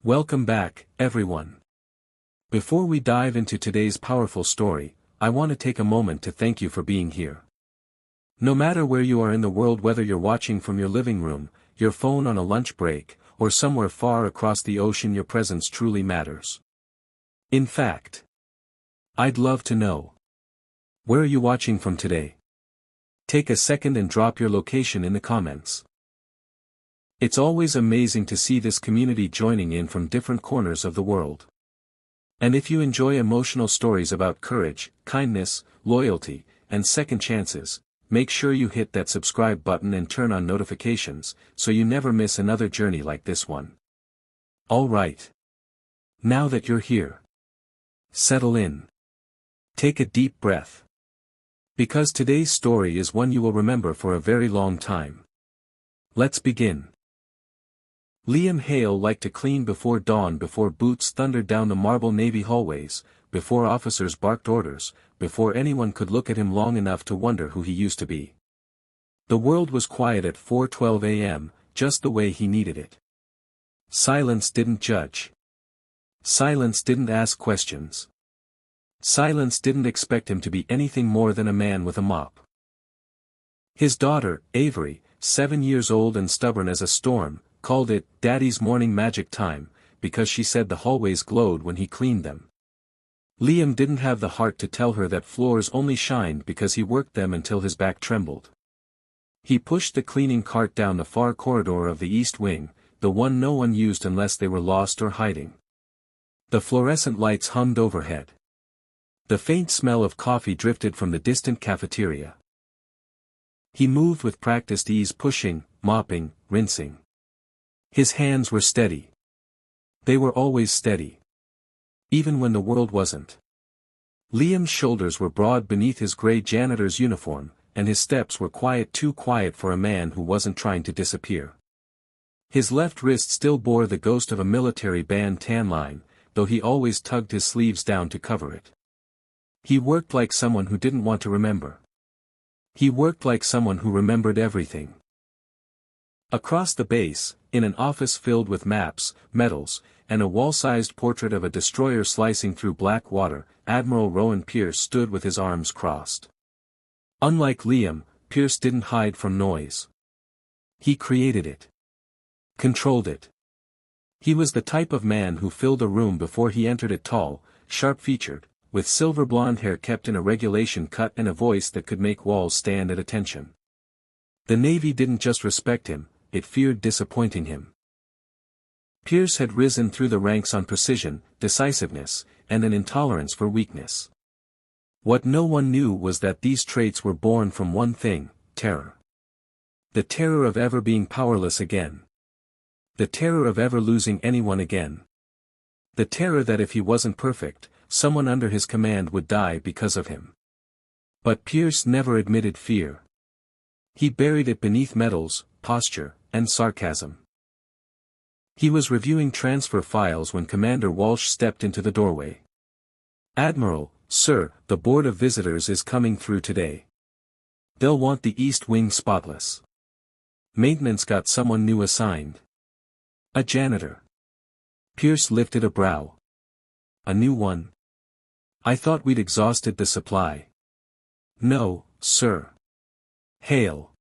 Welcome back, everyone. Before we dive into today's powerful story, I want to take a moment to thank you for being here. No matter where you are in the world, whether you're watching from your living room, your phone on a lunch break, or somewhere far across the ocean, your presence truly matters. In fact, I'd love to know. Where are you watching from today? Take a second and drop your location in the comments. It's always amazing to see this community joining in from different corners of the world. And if you enjoy emotional stories about courage, kindness, loyalty, and second chances, make sure you hit that subscribe button and turn on notifications, so you never miss another journey like this one. Alright. Now that you're here, settle in. Take a deep breath. Because today's story is one you will remember for a very long time. Let's begin. Liam Hale liked to clean before dawn, before boots thundered down the marble Navy hallways, before officers barked orders, before anyone could look at him long enough to wonder who he used to be. The world was quiet at 4:12 a.m., just the way he needed it. Silence didn't judge. Silence didn't ask questions. Silence didn't expect him to be anything more than a man with a mop. His daughter, Avery, 7 years old and stubborn as a storm, called it Daddy's morning magic time, because she said the hallways glowed when he cleaned them. Liam didn't have the heart to tell her that floors only shined because he worked them until his back trembled. He pushed the cleaning cart down the far corridor of the East Wing, the one no one used unless they were lost or hiding. The fluorescent lights hummed overhead. The faint smell of coffee drifted from the distant cafeteria. He moved with practiced ease, pushing, mopping, rinsing. His hands were steady. They were always steady. Even when the world wasn't. Liam's shoulders were broad beneath his gray janitor's uniform, and his steps were quiet, too quiet for a man who wasn't trying to disappear. His left wrist still bore the ghost of a military band tan line, though he always tugged his sleeves down to cover it. He worked like someone who didn't want to remember. He worked like someone who remembered everything. Across the base, in an office filled with maps, medals, and a wall-sized portrait of a destroyer slicing through black water, Admiral Pierce stood with his arms crossed. Unlike Liam, Pierce didn't hide from noise. He created it. Controlled it. He was the type of man who filled a room before he entered it, tall, sharp-featured, with silver blonde hair kept in a regulation cut and a voice that could make walls stand at attention. The Navy didn't just respect him, it feared disappointing him. Pierce had risen through the ranks on precision, decisiveness, and an intolerance for weakness. What no one knew was that these traits were born from one thing: terror. The terror of ever being powerless again. The terror of ever losing anyone again. The terror that if he wasn't perfect, someone under his command would die because of him. But Pierce never admitted fear. He buried it beneath medals, posture, and sarcasm. He was reviewing transfer files when Commander Walsh stepped into the doorway. "Admiral, sir, the Board of Visitors is coming through today. They'll want the East Wing spotless. Maintenance got someone new assigned. A janitor." Pierce lifted a brow. "A new one? I thought we'd exhausted the supply." "No, sir. Hale.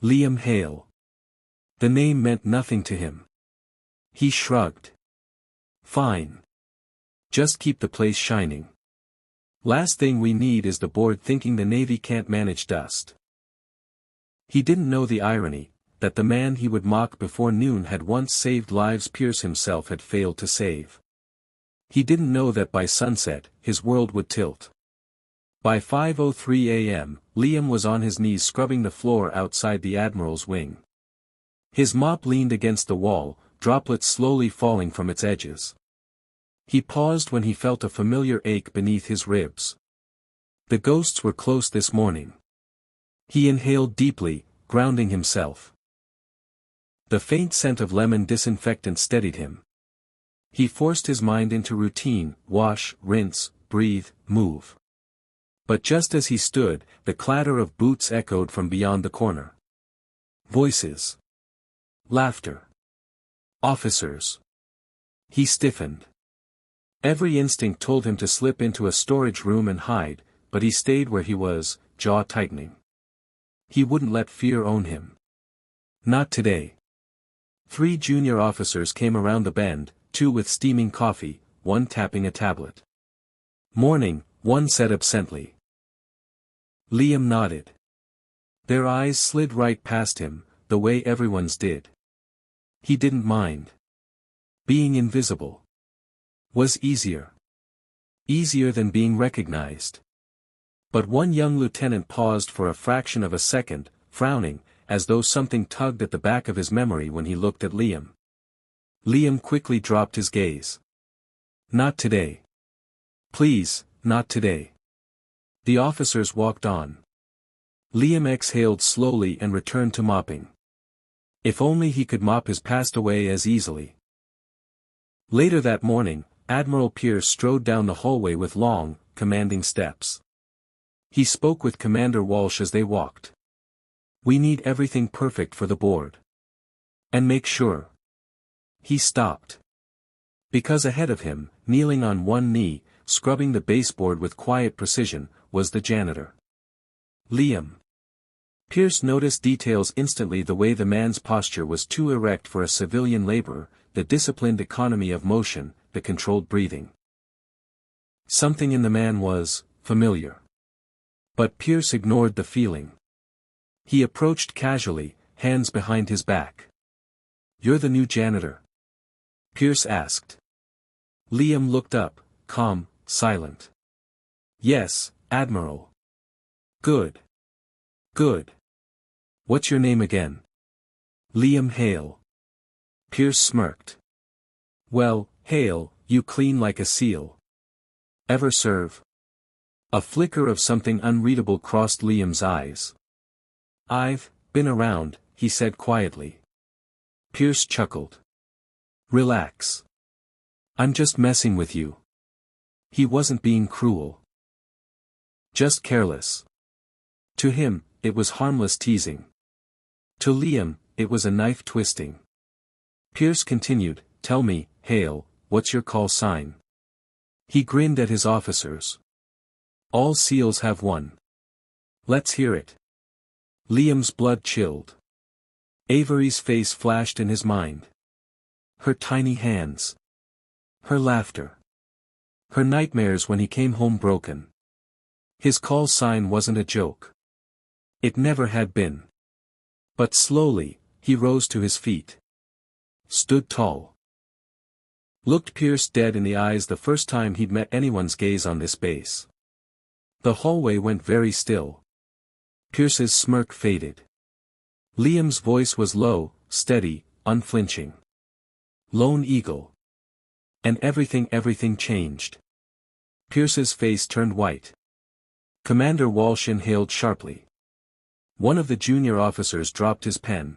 Liam Hale." The name meant nothing to him. He shrugged. "Fine. Just keep the place shining. Last thing we need is the board thinking the Navy can't manage dust." He didn't know the irony, that the man he would mock before noon had once saved lives Pierce himself had failed to save. He didn't know that by sunset, his world would tilt. By 5:03 a.m., Liam was on his knees scrubbing the floor outside the Admiral's wing. His mop leaned against the wall, droplets slowly falling from its edges. He paused when he felt a familiar ache beneath his ribs. The ghosts were close this morning. He inhaled deeply, grounding himself. The faint scent of lemon disinfectant steadied him. He forced his mind into routine: wash, rinse, breathe, move. But just as he stood, the clatter of boots echoed from beyond the corner. Voices. Laughter. Officers. He stiffened. Every instinct told him to slip into a storage room and hide, but he stayed where he was, jaw tightening. He wouldn't let fear own him. Not today. 3 junior officers came around the bend, 2 with steaming coffee, 1 tapping a tablet. "Morning," one said absently. Liam nodded. Their eyes slid right past him, the way everyone's did. He didn't mind. Being invisible was easier. Easier than being recognized. But one young lieutenant paused for a fraction of a second, frowning, as though something tugged at the back of his memory when he looked at Liam. Liam quickly dropped his gaze. "Not today. Please, not today." The officers walked on. Liam exhaled slowly and returned to mopping. If only he could mop his past away as easily. Later that morning, Admiral Pierce strode down the hallway with long, commanding steps. He spoke with Commander Walsh as they walked. "We need everything perfect for the board. And make sure." He stopped. Because ahead of him, kneeling on one knee, scrubbing the baseboard with quiet precision, was the janitor. Liam. Pierce noticed details instantly: the way the man's posture was too erect for a civilian laborer, the disciplined economy of motion, the controlled breathing. Something in the man was familiar. But Pierce ignored the feeling. He approached casually, hands behind his back. "You're the new janitor?" Pierce asked. Liam looked up, calm, silent. "Yes, Admiral." "Good. Good. What's your name again?" "Liam Hale." Pierce smirked. "Well, Hale, you clean like a seal. Ever serve?" A flicker of something unreadable crossed Liam's eyes. "I've been around," he said quietly. Pierce chuckled. "Relax. I'm just messing with you." He wasn't being cruel. Just careless. To him, it was harmless teasing. To Liam, it was a knife twisting. Pierce continued, "Tell me, Hale, what's your call sign?" He grinned at his officers. "All SEALs have one." "Let's hear it." Liam's blood chilled. Avery's face flashed in his mind. Her tiny hands. Her laughter. Her nightmares when he came home broken. His call sign wasn't a joke. It never had been. But slowly, he rose to his feet. Stood tall. Looked Pierce dead in the eyes the first time he'd met anyone's gaze on this base. The hallway went very still. Pierce's smirk faded. Liam's voice was low, steady, unflinching. "Lone Eagle." And everything changed. Pierce's face turned white. Commander Walsh inhaled sharply. One of the junior officers dropped his pen.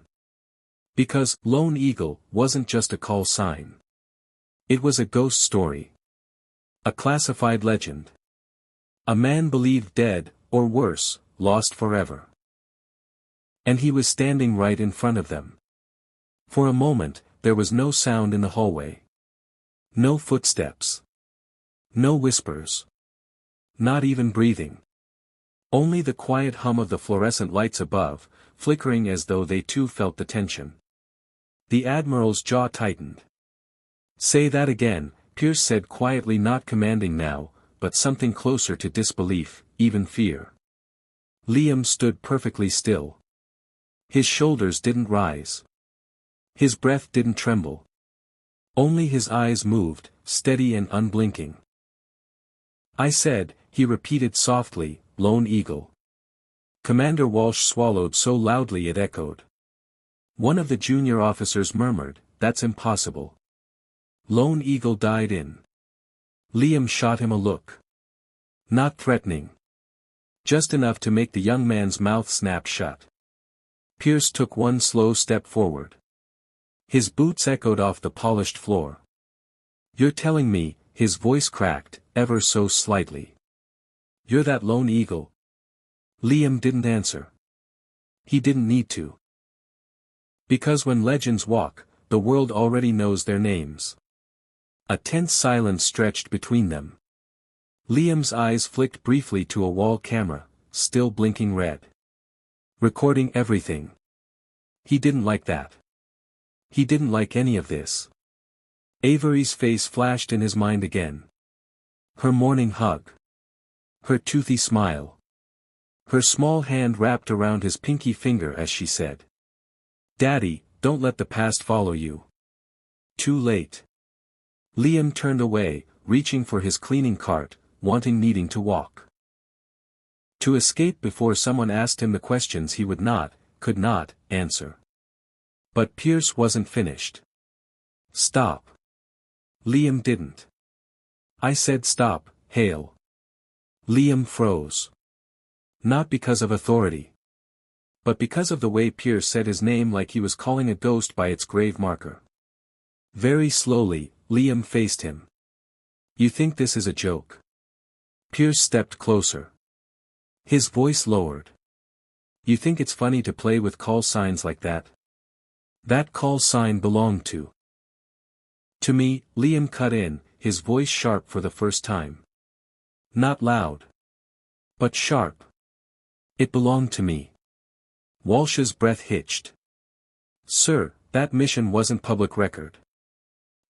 Because Lone Eagle wasn't just a call sign. It was a ghost story. A classified legend. A man believed dead, or worse, lost forever. And he was standing right in front of them. For a moment, there was no sound in the hallway. No footsteps. No whispers. Not even breathing. Only the quiet hum of the fluorescent lights above, flickering as though they too felt the tension. The Admiral's jaw tightened. "Say that again," Pierce said quietly, not commanding now, but something closer to disbelief, even fear. Liam stood perfectly still. His shoulders didn't rise. His breath didn't tremble. Only his eyes moved, steady and unblinking. "I said," he repeated softly, "Lone Eagle." Commander Walsh swallowed so loudly it echoed. One of the junior officers murmured, "That's impossible." Lone Eagle died in. Liam shot him a look. Not threatening. Just enough to make the young man's mouth snap shut. Pierce took one slow step forward. His boots echoed off the polished floor. "You're telling me," his voice cracked, ever so slightly. "You're that Lone Eagle?" Liam didn't answer. He didn't need to. Because when legends walk, the world already knows their names. A tense silence stretched between them. Liam's eyes flicked briefly to a wall camera, still blinking red. Recording everything. He didn't like that. He didn't like any of this. Avery's face flashed in his mind again. Her morning hug. Her toothy smile. Her small hand wrapped around his pinky finger as she said, "Daddy, don't let the past follow you." Too late. Liam turned away, reaching for his cleaning cart, needing to walk. To escape before someone asked him the questions he could not, answer. But Pierce wasn't finished. "Stop." Liam didn't. "I said stop, Hale." Liam froze. Not because of authority. But because of the way Pierce said his name like he was calling a ghost by its grave marker. Very slowly, Liam faced him. "You think this is a joke?" Pierce stepped closer. His voice lowered. "You think it's funny to play with call signs like that? That call sign belonged to me," Liam cut in, his voice sharp for the first time. Not loud. But sharp. "It belonged to me." Walsh's breath hitched. "Sir, that mission wasn't public record.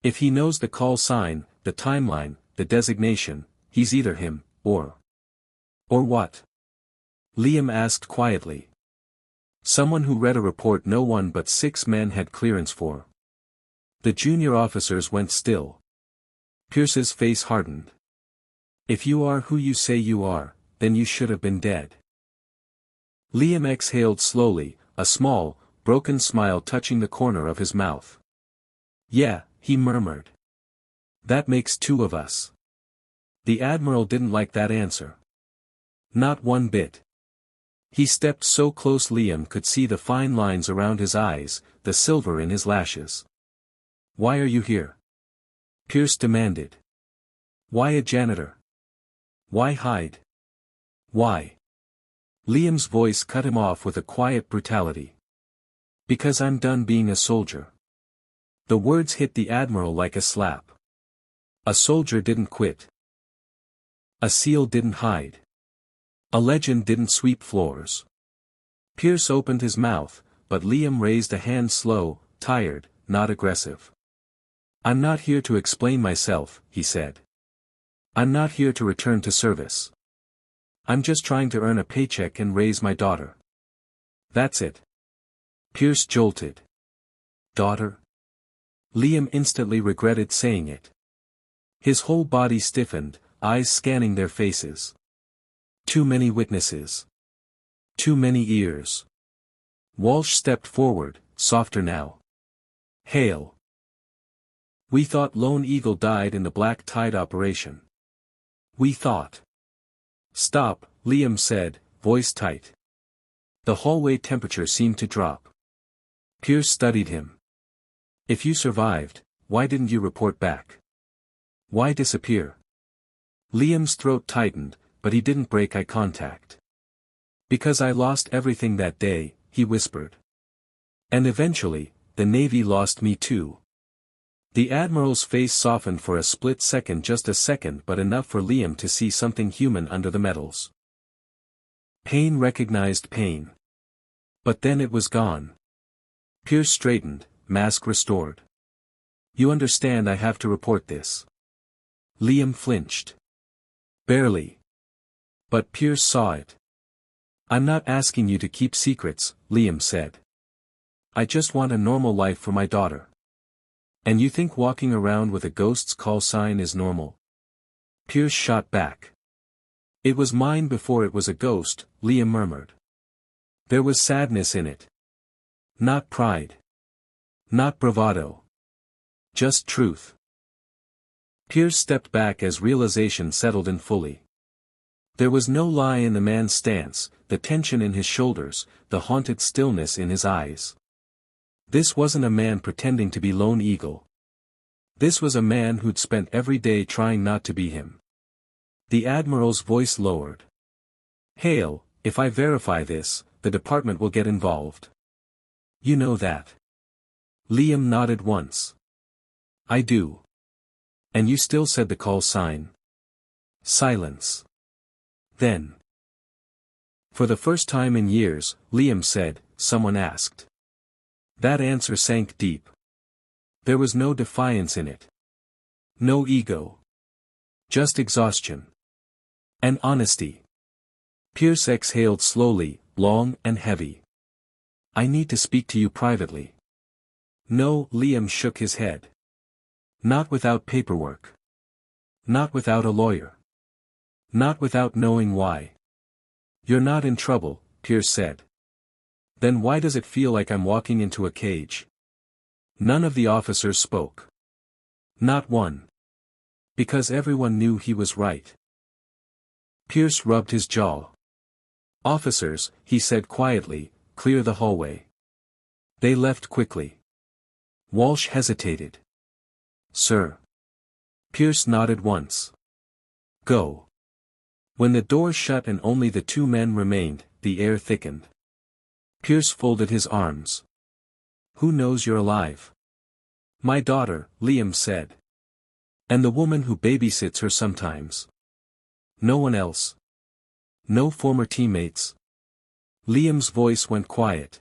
If he knows the call sign, the timeline, the designation, he's either him, or what?" Liam asked quietly. "Someone who read a report no one but 6 men had clearance for." The junior officers went still. Pierce's face hardened. "If you are who you say you are, then you should have been dead." Liam exhaled slowly, a small, broken smile touching the corner of his mouth. "Yeah," he murmured. "That makes 2 of us." The Admiral didn't like that answer. Not one bit. He stepped so close Liam could see the fine lines around his eyes, the silver in his lashes. "Why are you here?" Pierce demanded. "Why a janitor? Why hide? Why?" Liam's voice cut him off with a quiet brutality. "Because I'm done being a soldier." The words hit the Admiral like a slap. A soldier didn't quit. A SEAL didn't hide. A legend didn't sweep floors. Pierce opened his mouth, but Liam raised a hand slow, tired, not aggressive. "I'm not here to explain myself," he said. "I'm not here to return to service. I'm just trying to earn a paycheck and raise my daughter. That's it." Pierce jolted. Daughter? Liam instantly regretted saying it. His whole body stiffened, eyes scanning their faces. Too many witnesses. Too many ears. Walsh stepped forward, softer now. "Hale. We thought Lone Eagle died in the Black Tide operation. We thought." "Stop," Liam said, voice tight. The hallway temperature seemed to drop. Pierce studied him. "If you survived, why didn't you report back? Why disappear?" Liam's throat tightened, but he didn't break eye contact. "Because I lost everything that day," he whispered. "And eventually, the Navy lost me too." The Admiral's face softened for a split second, just a second, but enough for Liam to see something human under the medals. Pain recognized pain. But then it was gone. Pierce straightened, mask restored. "You understand I have to report this." Liam flinched. Barely. But Pierce saw it. "I'm not asking you to keep secrets," Liam said. "I just want a normal life for my daughter." "And you think walking around with a ghost's call sign is normal?" Pierce shot back. "It was mine before it was a ghost," Liam murmured. There was sadness in it. Not pride. Not bravado. Just truth. Pierce stepped back as realization settled in fully. There was no lie in the man's stance, the tension in his shoulders, the haunted stillness in his eyes. This wasn't a man pretending to be Lone Eagle. This was a man who'd spent every day trying not to be him. The Admiral's voice lowered. "Hale, if I verify this, the department will get involved. You know that." Liam nodded once. "I do." And you still said the call sign. Silence. Then. For the first time in years, Liam said, someone asked. That answer sank deep. There was no defiance in it. No ego. Just exhaustion. And honesty. Pierce exhaled slowly, long and heavy. I need to speak to you privately. No, Liam shook his head. Not without paperwork. Not without a lawyer. Not without knowing why. You're not in trouble, Pierce said. Then why does it feel like I'm walking into a cage? None of the officers spoke. Not one. Because everyone knew he was right. Pierce rubbed his jaw. Officers, he said quietly, clear the hallway. They left quickly. Walsh hesitated. Sir. Pierce nodded once. Go. When the doors shut and only the two men remained, the air thickened. Pierce folded his arms. Who knows you're alive? My daughter, Liam said. And the woman who babysits her sometimes. No one else. No former teammates. Liam's voice went quiet.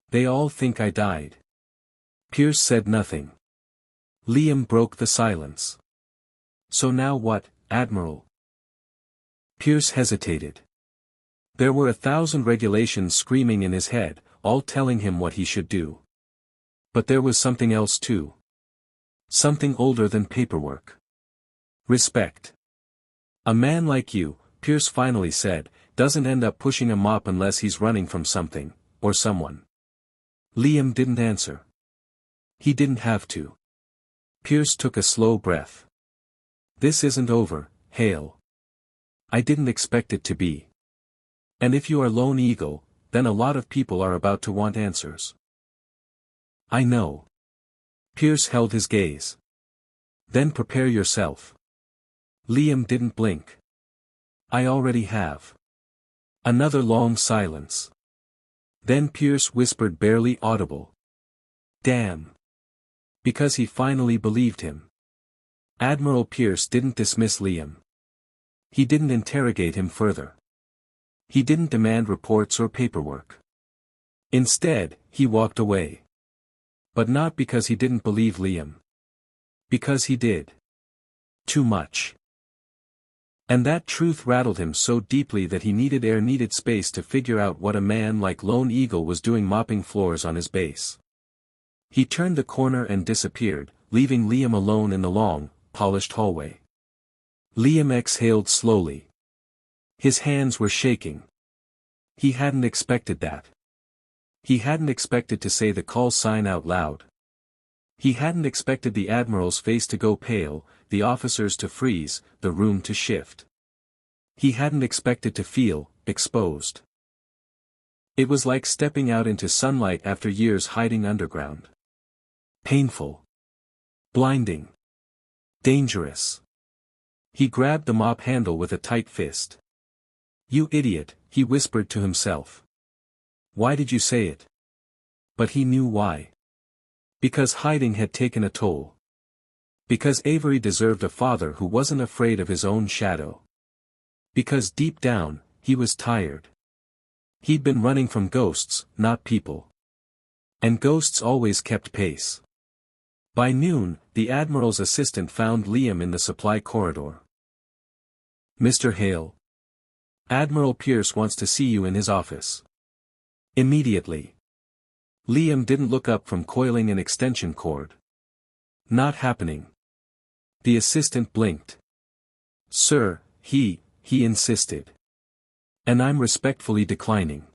They all think I died. Pierce said nothing. Liam broke the silence. So now what, Admiral? Pierce hesitated. There were 1,000 regulations screaming in his head, all telling him what he should do. But there was something else too. Something older than paperwork. Respect. A man like you, Pierce finally said, doesn't end up pushing a mop unless he's running from something, or someone. Liam didn't answer. He didn't have to. Pierce took a slow breath. This isn't over, Hale. I didn't expect it to be. And if you are Lone Eagle, then a lot of people are about to want answers. I know. Pierce held his gaze. Then prepare yourself. Liam didn't blink. I already have. Another long silence. Then Pierce whispered barely audible. Damn. Because he finally believed him. Admiral Pierce didn't dismiss Liam. He didn't interrogate him further. He didn't demand reports or paperwork. Instead, he walked away. But not because he didn't believe Liam. Because he did. Too much. And that truth rattled him so deeply that he needed space to figure out what a man like Lone Eagle was doing mopping floors on his base. He turned the corner and disappeared, leaving Liam alone in the long, polished hallway. Liam exhaled slowly. His hands were shaking. He hadn't expected that. He hadn't expected to say the call sign out loud. He hadn't expected the Admiral's face to go pale, the officers to freeze, the room to shift. He hadn't expected to feel exposed. It was like stepping out into sunlight after years hiding underground. Painful. Blinding. Dangerous. He grabbed the mop handle with a tight fist. You idiot, he whispered to himself. Why did you say it? But he knew why. Because hiding had taken a toll. Because Avery deserved a father who wasn't afraid of his own shadow. Because deep down, he was tired. He'd been running from ghosts, not people. And ghosts always kept pace. By noon, the Admiral's assistant found Liam in the supply corridor. Mr. Hale. Admiral Pierce wants to see you in his office. Immediately. Liam didn't look up from coiling an extension cord. Not happening. The assistant blinked. Sir, he insisted. And I'm respectfully declining.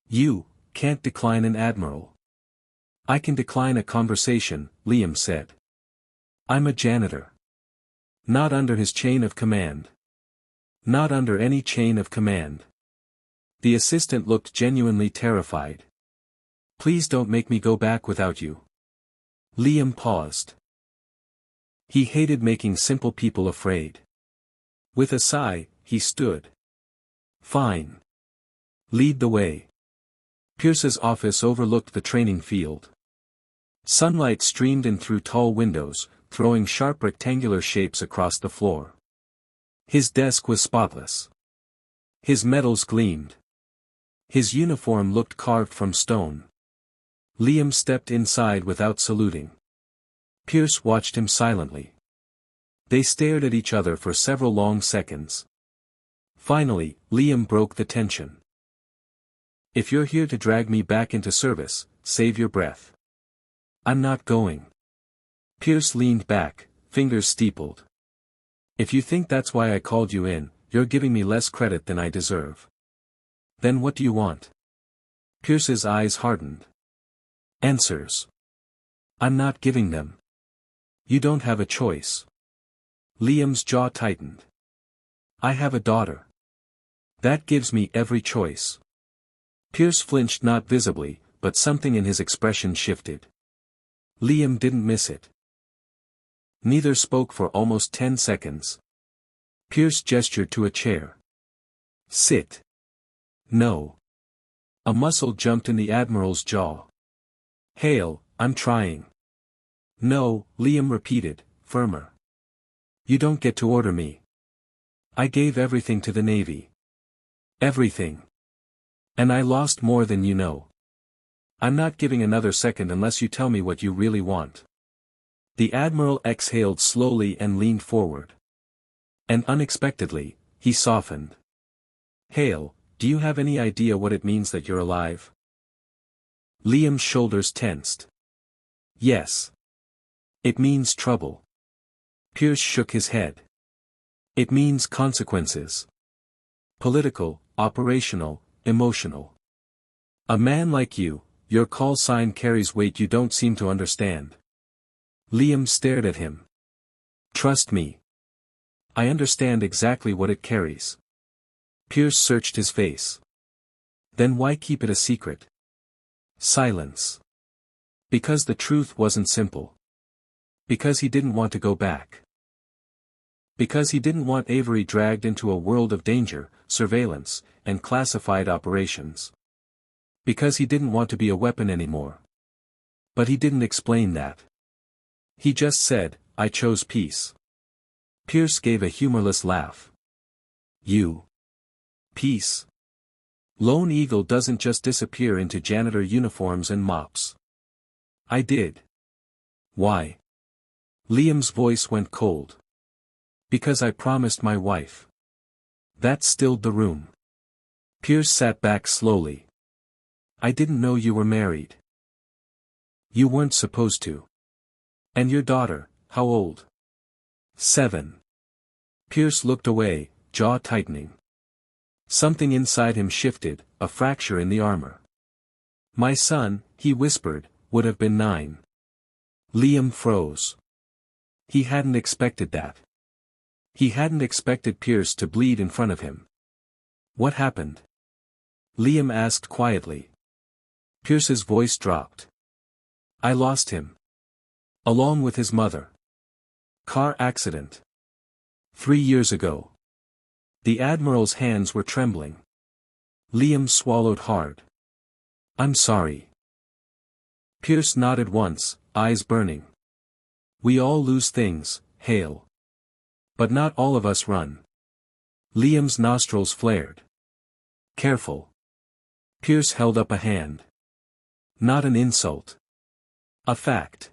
You can't decline an admiral. I can decline a conversation, Liam said. I'm a janitor. Not under his chain of command. Not under any chain of command. The assistant looked genuinely terrified. Please don't make me go back without you. Liam paused. He hated making simple people afraid. With a sigh, he stood. Fine. Lead the way. Pierce's office overlooked the training field. Sunlight streamed in through tall windows, throwing sharp rectangular shapes across the floor. His desk was spotless. His medals gleamed. His uniform looked carved from stone. Liam stepped inside without saluting. Pierce watched him silently. They stared at each other for several long seconds. Finally, Liam broke the tension. "If you're here to drag me back into service, save your breath." "I'm not going." Pierce leaned back, fingers steepled. "If you think that's why I called you in, you're giving me less credit than I deserve." "Then what do you want?" Pierce's eyes hardened. "Answers." "I'm not giving them." "You don't have a choice." Liam's jaw tightened. "I have a daughter. That gives me every choice." Pierce flinched, not visibly, but something in his expression shifted. Liam didn't miss it. Neither spoke for almost 10 seconds. Pierce gestured to a chair. "Sit." "No." A muscle jumped in the Admiral's jaw. "Hale, I'm trying." "No," Liam repeated, firmer. "You don't get to order me. I gave everything to the Navy. Everything. And I lost more than you know. I'm not giving another second unless you tell me what you really want." The Admiral exhaled slowly and leaned forward. And unexpectedly, he softened. "Hale, do you have any idea what it means that you're alive?" Liam's shoulders tensed. "Yes. It means trouble." Pierce shook his head. "It means consequences. Political, operational, emotional. A man like you, your call sign carries weight you don't seem to understand." Liam stared at him. "Trust me. I understand exactly what it carries." Pierce searched his face. "Then why keep it a secret?" Silence. "Because the truth wasn't simple. Because he didn't want to go back. Because he didn't want Avery dragged into a world of danger, surveillance, and classified operations. Because he didn't want to be a weapon anymore. But he didn't explain that. He just said, 'I chose peace.'" Pierce gave a humorless laugh. "You? Peace? Lone Eagle doesn't just disappear into janitor uniforms and mops." "I did." "Why?" Liam's voice went cold. "Because I promised my wife." That stilled the room. Pierce sat back slowly. "I didn't know you were married." "You weren't supposed to." "And your daughter, how old?" 7. Pierce looked away, jaw tightening. Something inside him shifted, a fracture in the armor. "My son," he whispered, "would have been 9. Liam froze. He hadn't expected that. He hadn't expected Pierce to bleed in front of him. "What happened?" Liam asked quietly. Pierce's voice dropped. "I lost him. Along with his mother. Car accident. 3 years ago." The Admiral's hands were trembling. Liam swallowed hard. "I'm sorry." Pierce nodded once, eyes burning. "We all lose things, Hale. But not all of us run." Liam's nostrils flared. "Careful." Pierce held up a hand. "Not an insult. A fact.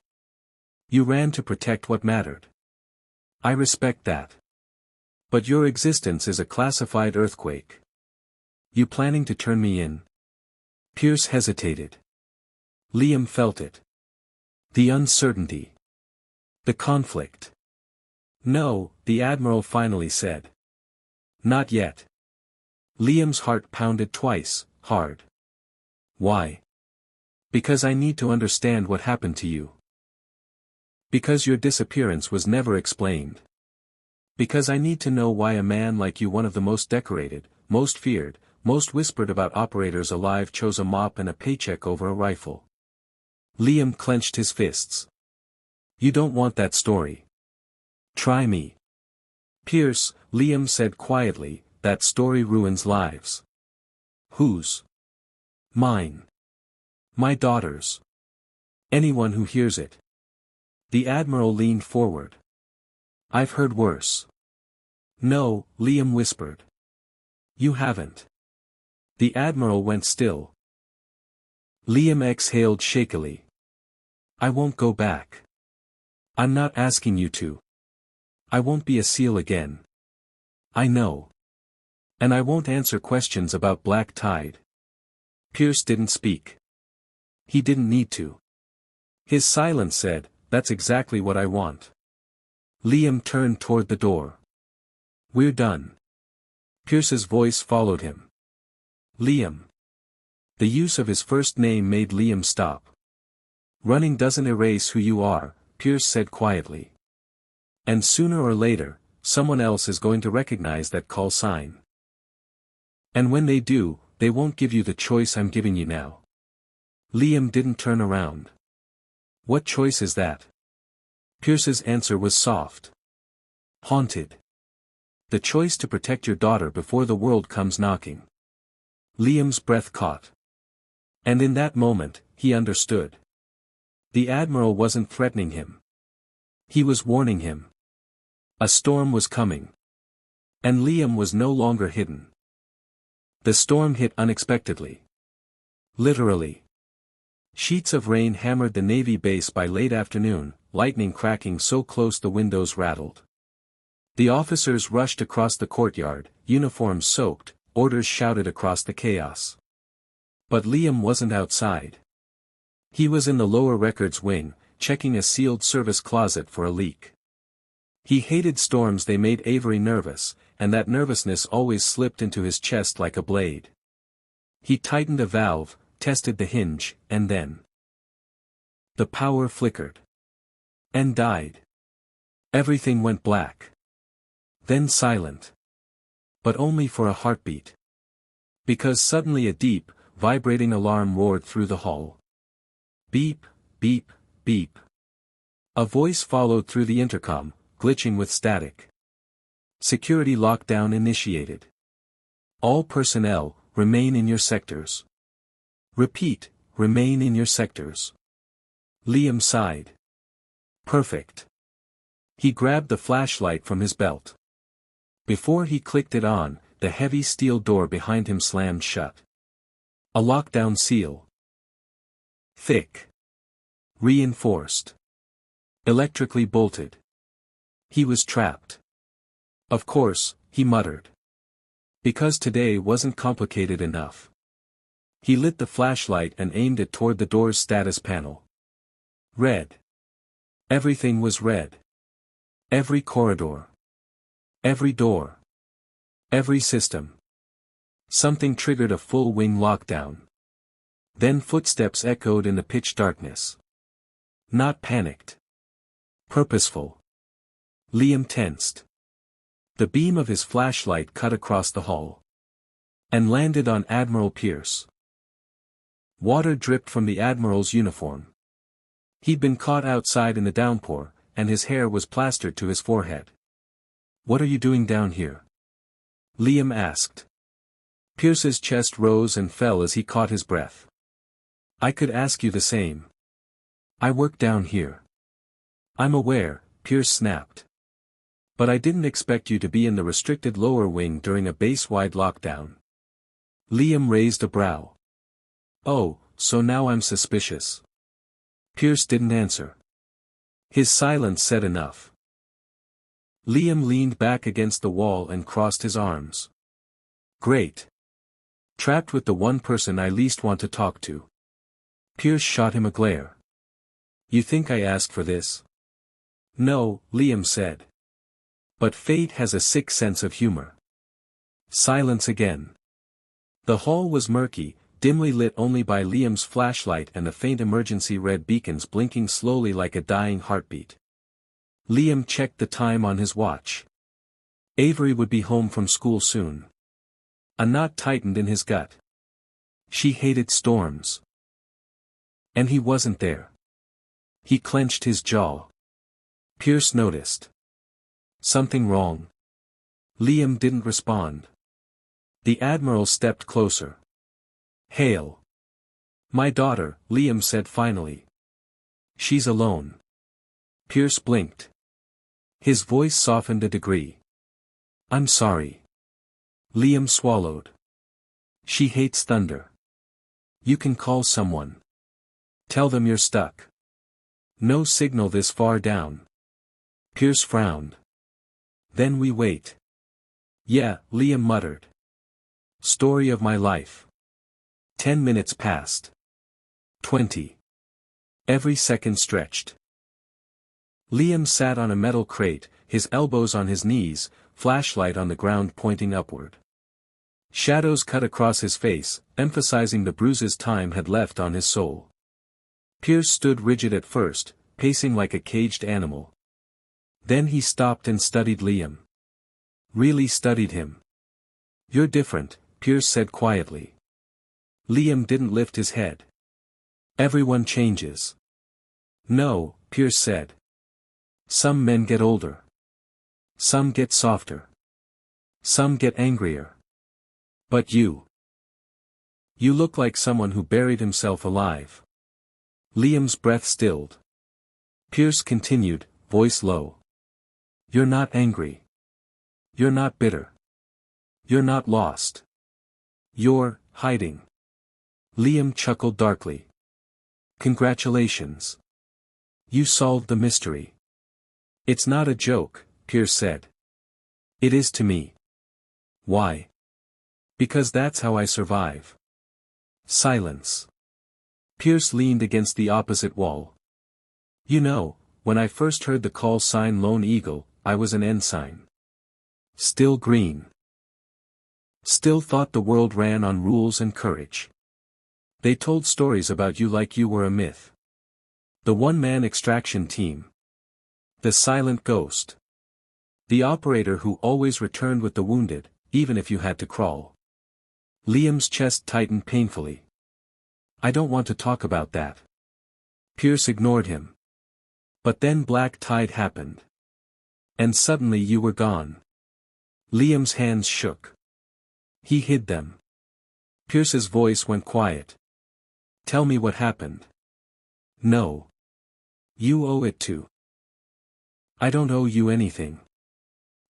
You ran to protect what mattered. I respect that. But your existence is a classified earthquake. You planning to turn me in?" Pierce hesitated. Liam felt it. The uncertainty. The conflict. "No," the Admiral finally said. "Not yet." Liam's heart pounded twice, hard. "Why?" "Because I need to understand what happened to you. Because your disappearance was never explained. Because I need to know why a man like you, one of the most decorated, most feared, most whispered about operators alive, chose a mop and a paycheck over a rifle." Liam clenched his fists. "You don't want that story. Try me." "Pierce," Liam said quietly, "that story ruins lives." "Whose?" "Mine. My daughter's. Anyone who hears it." The Admiral leaned forward. I've heard worse. No, Liam whispered. You haven't. The Admiral went still. Liam exhaled shakily. I won't go back. I'm not asking you to. I won't be a SEAL again. I know. And I won't answer questions about Black Tide. Pierce didn't speak. He didn't need to. His silence said, that's exactly what I want. Liam turned toward the door. We're done. Pierce's voice followed him. Liam. The use of his first name made Liam stop. Running doesn't erase who you are, Pierce said quietly. And sooner or later, someone else is going to recognize that call sign. And when they do, they won't give you the choice I'm giving you now. Liam didn't turn around. What choice is that? Pierce's answer was soft. Haunted. The choice to protect your daughter before the world comes knocking. Liam's breath caught. And in that moment, he understood. The Admiral wasn't threatening him. He was warning him. A storm was coming. And Liam was no longer hidden. The storm hit unexpectedly. Literally. Sheets of rain hammered the Navy base by late afternoon, lightning cracking so close the windows rattled. The officers rushed across the courtyard, uniforms soaked, orders shouted across the chaos. But Liam wasn't outside. He was in the lower records wing, checking a sealed service closet for a leak. He hated storms. They made Avery nervous, and that nervousness always slipped into his chest like a blade. He tightened a valve, tested the hinge, and then the power flickered. And died. Everything went black. Then silent. But only for a heartbeat. Because suddenly a deep, vibrating alarm roared through the hall. Beep, beep, beep. A voice followed through the intercom, glitching with static. Security lockdown initiated. All personnel, remain in your sectors. Repeat, remain in your sectors. Liam sighed. Perfect. He grabbed the flashlight from his belt. Before he clicked it on, the heavy steel door behind him slammed shut. A lockdown seal. Thick. Reinforced. Electrically bolted. He was trapped. Of course, he muttered. Because today wasn't complicated enough. He lit the flashlight and aimed it toward the door's status panel. Red. Everything was red. Every corridor. Every door. Every system. Something triggered a full-wing lockdown. Then footsteps echoed in the pitch darkness. Not panicked. Purposeful. Liam tensed. The beam of his flashlight cut across the hall. And landed on Admiral Pierce. Water dripped from the Admiral's uniform. He'd been caught outside in the downpour, and his hair was plastered to his forehead. What are you doing down here? Liam asked. Pierce's chest rose and fell as he caught his breath. I could ask you the same. I work down here. I'm aware, Pierce snapped. But I didn't expect you to be in the restricted lower wing during a base-wide lockdown. Liam raised a brow. Oh, so now I'm suspicious. Pierce didn't answer. His silence said enough. Liam leaned back against the wall and crossed his arms. Great. Trapped with the one person I least want to talk to. Pierce shot him a glare. You think I asked for this? No, Liam said. But fate has a sick sense of humor. Silence again. The hall was murky, dimly lit only by Liam's flashlight and the faint emergency red beacons blinking slowly like a dying heartbeat. Liam checked the time on his watch. Avery would be home from school soon. A knot tightened in his gut. She hated storms. And he wasn't there. He clenched his jaw. Pierce noticed. Something wrong. Liam didn't respond. The Admiral stepped closer. Hale. My daughter, Liam said finally. She's alone. Pierce blinked. His voice softened a degree. I'm sorry. Liam swallowed. She hates thunder. You can call someone. Tell them you're stuck. No signal this far down. Pierce frowned. Then we wait. Yeah, Liam muttered. Story of my life. 10 minutes passed. 20. Every second stretched. Liam sat on a metal crate, his elbows on his knees, flashlight on the ground pointing upward. Shadows cut across his face, emphasizing the bruises time had left on his soul. Pierce stood rigid at first, pacing like a caged animal. Then he stopped and studied Liam. Really studied him. You're different, Pierce said quietly. Liam didn't lift his head. Everyone changes. No, Pierce said. Some men get older. Some get softer. Some get angrier. But you. You look like someone who buried himself alive. Liam's breath stilled. Pierce continued, voice low. You're not angry. You're not bitter. You're not lost. You're hiding. Liam chuckled darkly. Congratulations. You solved the mystery. It's not a joke, Pierce said. It is to me. Why? Because that's how I survive. Silence. Pierce leaned against the opposite wall. You know, when I first heard the call sign Lone Eagle, I was an ensign. Still green. Still thought the world ran on rules and courage. They told stories about you like you were a myth. The one-man extraction team. The silent ghost. The operator who always returned with the wounded, even if you had to crawl. Liam's chest tightened painfully. I don't want to talk about that. Pierce ignored him. But then black tide happened. And suddenly you were gone. Liam's hands shook. He hid them. Pierce's voice went quiet. Tell me what happened. No. You owe it to. I don't owe you anything.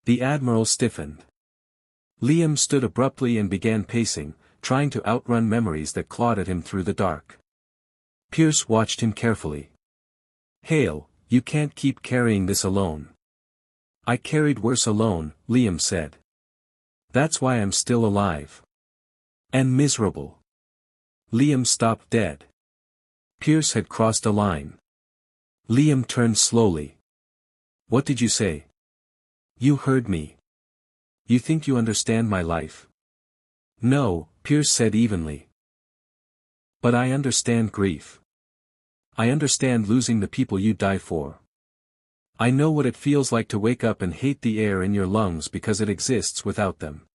The Admiral stiffened. Liam stood abruptly and began pacing, trying to outrun memories that clawed at him through the dark. Pierce watched him carefully. Hale, you can't keep carrying this alone. I carried worse alone, Liam said. That's why I'm still alive. And miserable. Liam stopped dead. Pierce had crossed a line. Liam turned slowly. What did you say? You heard me. You think you understand my life? No, Pierce said evenly. But I understand grief. I understand losing the people you die for. I know what it feels like to wake up and hate the air in your lungs because it exists without them.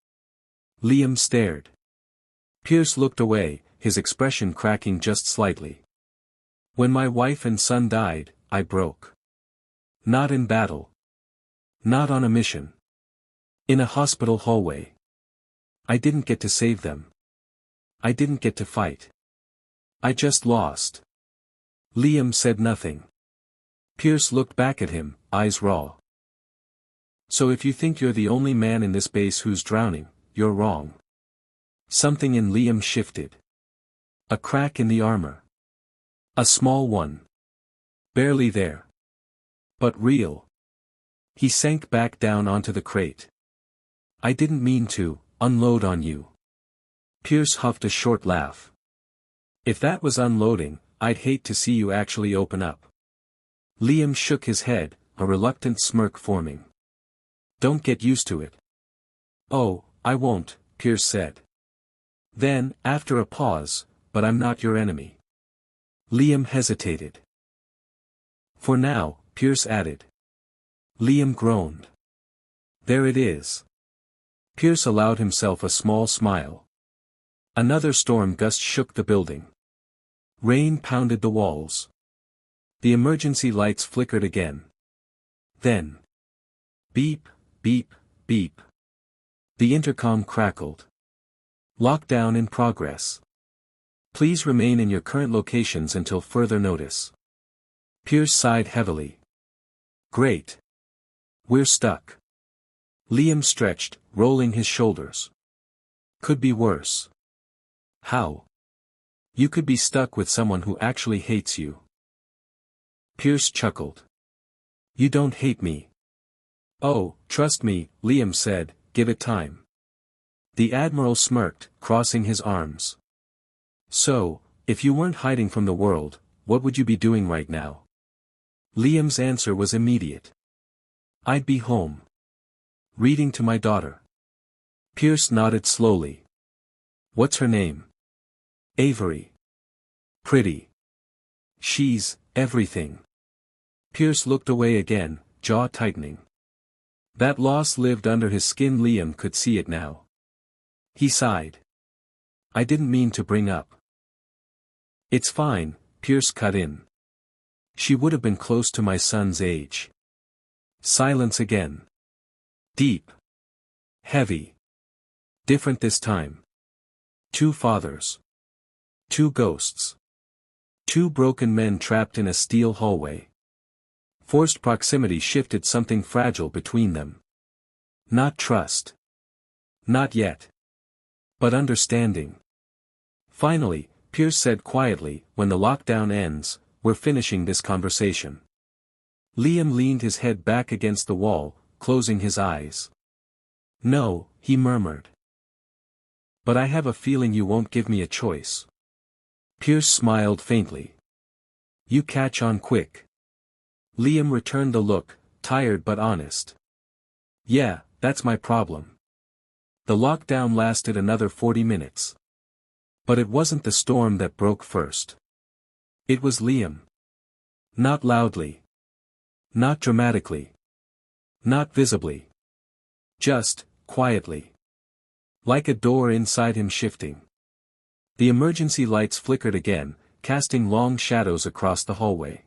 Liam stared. Pierce looked away, his expression cracking just slightly. When my wife and son died, I broke. Not in battle. Not on a mission. In a hospital hallway. I didn't get to save them. I didn't get to fight. I just lost. Liam said nothing. Pierce looked back at him, eyes raw. So if you think you're the only man in this base who's drowning, you're wrong. Something in Liam shifted. A crack in the armor. A small one. Barely there. But real. He sank back down onto the crate. I didn't mean to unload on you. Pierce huffed a short laugh. If that was unloading, I'd hate to see you actually open up. Liam shook his head, a reluctant smirk forming. Don't get used to it. Oh, I won't, Pierce said. Then, after a pause, but I'm not your enemy. Liam hesitated. For now, Pierce added. Liam groaned. There it is. Pierce allowed himself a small smile. Another storm gust shook the building. Rain pounded the walls. The emergency lights flickered again. Then. Beep, beep, beep. The intercom crackled. Lockdown in progress. Please remain in your current locations until further notice. Pierce sighed heavily. Great. We're stuck. Liam stretched, rolling his shoulders. Could be worse. How? You could be stuck with someone who actually hates you. Pierce chuckled. You don't hate me. Oh, trust me, Liam said, give it time. The Admiral smirked, crossing his arms. So, if you weren't hiding from the world, what would you be doing right now? Liam's answer was immediate. I'd be home. Reading to my daughter. Pierce nodded slowly. What's her name? Avery. Pretty. She's everything. Pierce looked away again, jaw tightening. That loss lived under his skin. Liam could see it now. He sighed. I didn't mean to bring up. It's fine, Pierce cut in. She would have been close to my son's age. Silence again. Deep. Heavy. Different this time. 2 fathers. 2 ghosts. 2 broken men trapped in a steel hallway. Forced proximity shifted something fragile between them. Not trust. Not yet. But understanding. Finally, Pierce said quietly, when the lockdown ends, we're finishing this conversation. Liam leaned his head back against the wall, closing his eyes. No, he murmured. But I have a feeling you won't give me a choice. Pierce smiled faintly. You catch on quick. Liam returned the look, tired but honest. Yeah, that's my problem. The lockdown lasted another 40 minutes. But it wasn't the storm that broke first. It was Liam. Not loudly. Not dramatically. Not visibly. Just, quietly. Like a door inside him shifting. The emergency lights flickered again, casting long shadows across the hallway.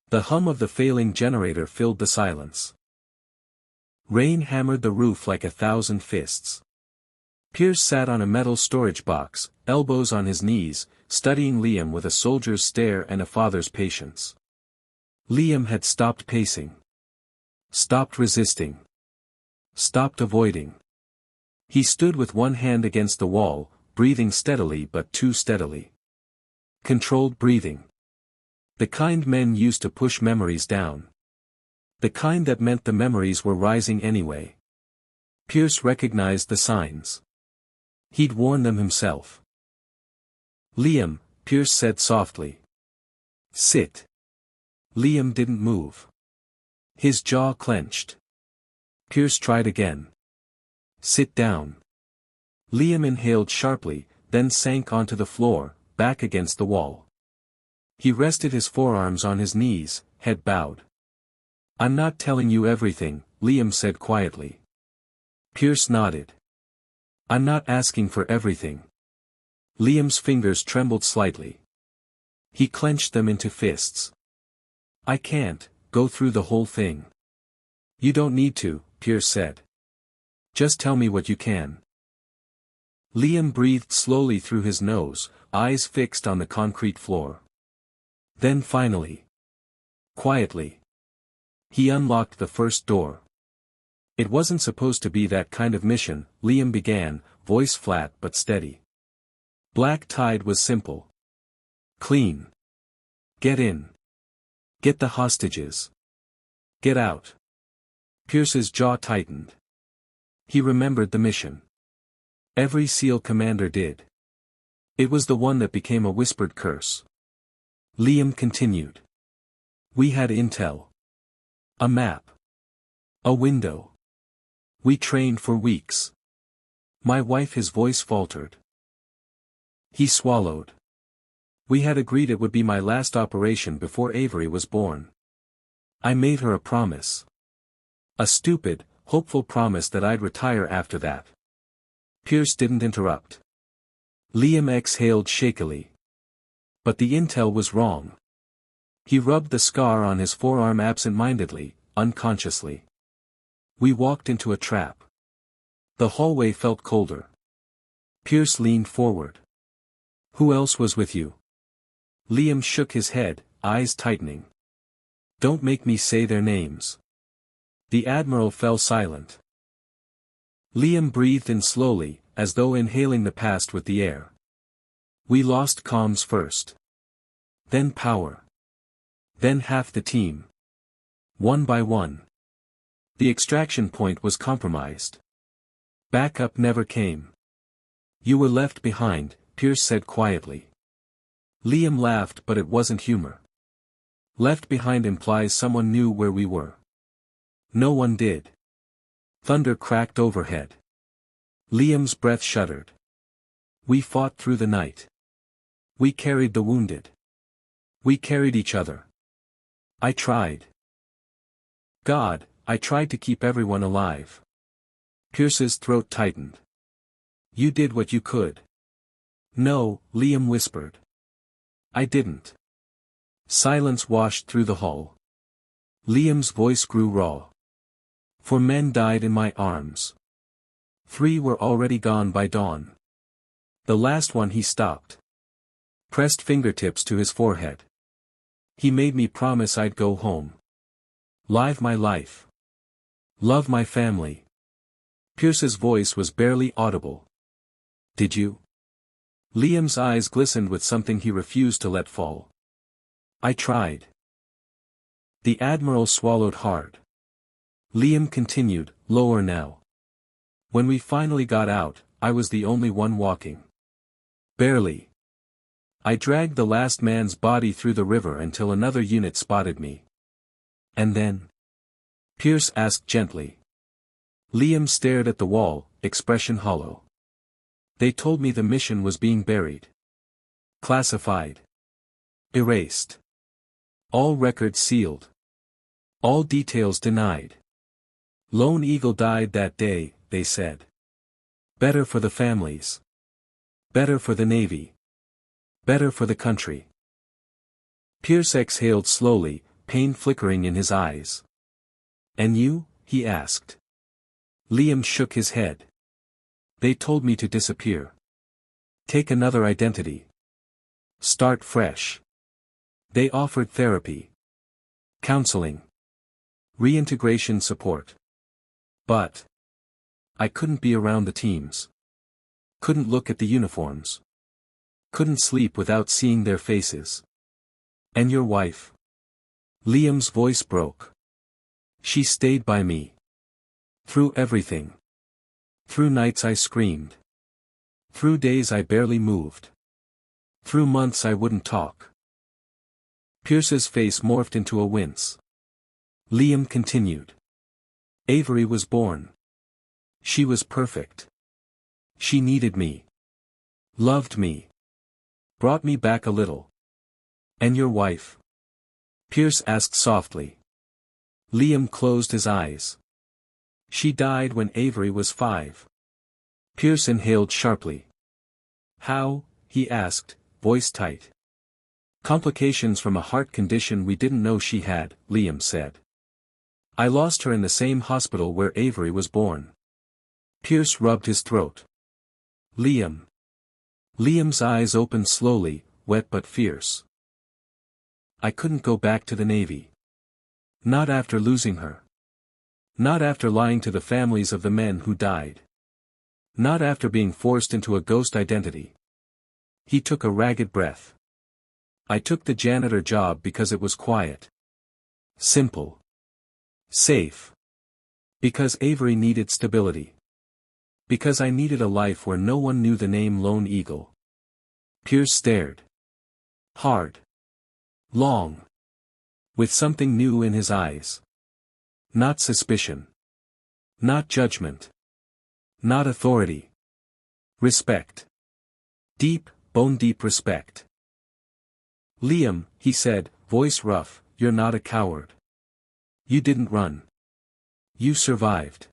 The hum of the failing generator filled the silence. Rain hammered the roof like 1,000 fists. Pierce sat on a metal storage box, elbows on his knees, studying Liam with a soldier's stare and a father's patience. Liam had stopped pacing. Stopped resisting. Stopped avoiding. He stood with one hand against the wall, breathing steadily but too steadily. Controlled breathing. The kind men used to push memories down. The kind that meant the memories were rising anyway. Pierce recognized the signs. He'd worn them himself. Liam, Pierce said softly. Sit. Liam didn't move. His jaw clenched. Pierce tried again. Sit down. Liam inhaled sharply, then sank onto the floor, back against the wall. He rested his forearms on his knees, head bowed. I'm not telling you everything, Liam said quietly. Pierce nodded. I'm not asking for everything. Liam's fingers trembled slightly. He clenched them into fists. I can't go through the whole thing. You don't need to, Pierce said. Just tell me what you can. Liam breathed slowly through his nose, eyes fixed on the concrete floor. Then finally. Quietly. He unlocked the first door. It wasn't supposed to be that kind of mission, Liam began, voice flat but steady. Black Tide was simple. Clean. Get in. Get the hostages. Get out. Pierce's jaw tightened. He remembered the mission. Every SEAL commander did. It was the one that became a whispered curse. Liam continued. We had intel. A map. A window. We trained for weeks. My wife, his voice faltered. He swallowed. We had agreed it would be my last operation before Avery was born. I made her a promise. A stupid, hopeful promise that I'd retire after that. Pierce didn't interrupt. Liam exhaled shakily. But the intel was wrong. He rubbed the scar on his forearm absent-mindedly, unconsciously. We walked into a trap. The hallway felt colder. Pierce leaned forward. Who else was with you? Liam shook his head, eyes tightening. Don't make me say their names. The Admiral fell silent. Liam breathed in slowly, as though inhaling the past with the air. We lost comms first. Then power. Then half the team. One by one. The extraction point was compromised. Backup never came. You were left behind, Pierce said quietly. Liam laughed, but it wasn't humor. Left behind implies someone knew where we were. No one did. Thunder cracked overhead. Liam's breath shuddered. We fought through the night. We carried the wounded. We carried each other. I tried. God, I tried to keep everyone alive. Pierce's throat tightened. You did what you could. No, Liam whispered. I didn't. Silence washed through the hull. Liam's voice grew raw. 4 men died in my arms. 3 were already gone by dawn. The last one he stopped. Pressed fingertips to his forehead. He made me promise I'd go home. Live my life. Love my family. Pierce's voice was barely audible. Did you? Liam's eyes glistened with something he refused to let fall. I tried. The Admiral swallowed hard. Liam continued, lower now. When we finally got out, I was the only one walking. Barely. I dragged the last man's body through the river until another unit spotted me. And then? Pierce asked gently. Liam stared at the wall, expression hollow. They told me the mission was being buried. Classified. Erased. All records sealed. All details denied. Lone Eagle died that day, they said. Better for the families. Better for the Navy. Better for the country. Pierce exhaled slowly, pain flickering in his eyes. And you? He asked. Liam shook his head. They told me to disappear. Take another identity. Start fresh. They offered therapy. Counseling. Reintegration support. But I couldn't be around the teams. Couldn't look at the uniforms. Couldn't sleep without seeing their faces. And your wife? Liam's voice broke. She stayed by me. Through everything. Through nights I screamed. Through days I barely moved. Through months I wouldn't talk. Pierce's face morphed into a wince. Liam continued. Avery was born. She was perfect. She needed me. Loved me. Brought me back a little. And your wife? Pierce asked softly. Liam closed his eyes. She died when Avery was 5. Pierce inhaled sharply. How? He asked, voice tight. Complications from a heart condition we didn't know she had, Liam said. I lost her in the same hospital where Avery was born. Pierce rubbed his throat. Liam. Liam's eyes opened slowly, wet but fierce. I couldn't go back to the Navy. Not after losing her. Not after lying to the families of the men who died. Not after being forced into a ghost identity. He took a ragged breath. I took the janitor job because it was quiet. Simple. Safe. Because Avery needed stability. Because I needed a life where no one knew the name Lone Eagle. Pierce stared. Hard. Long. With something new in his eyes. Not suspicion. Not judgment. Not authority. Respect. Deep, bone-deep respect. Liam, he said, voice rough, you're not a coward. You didn't run. You survived.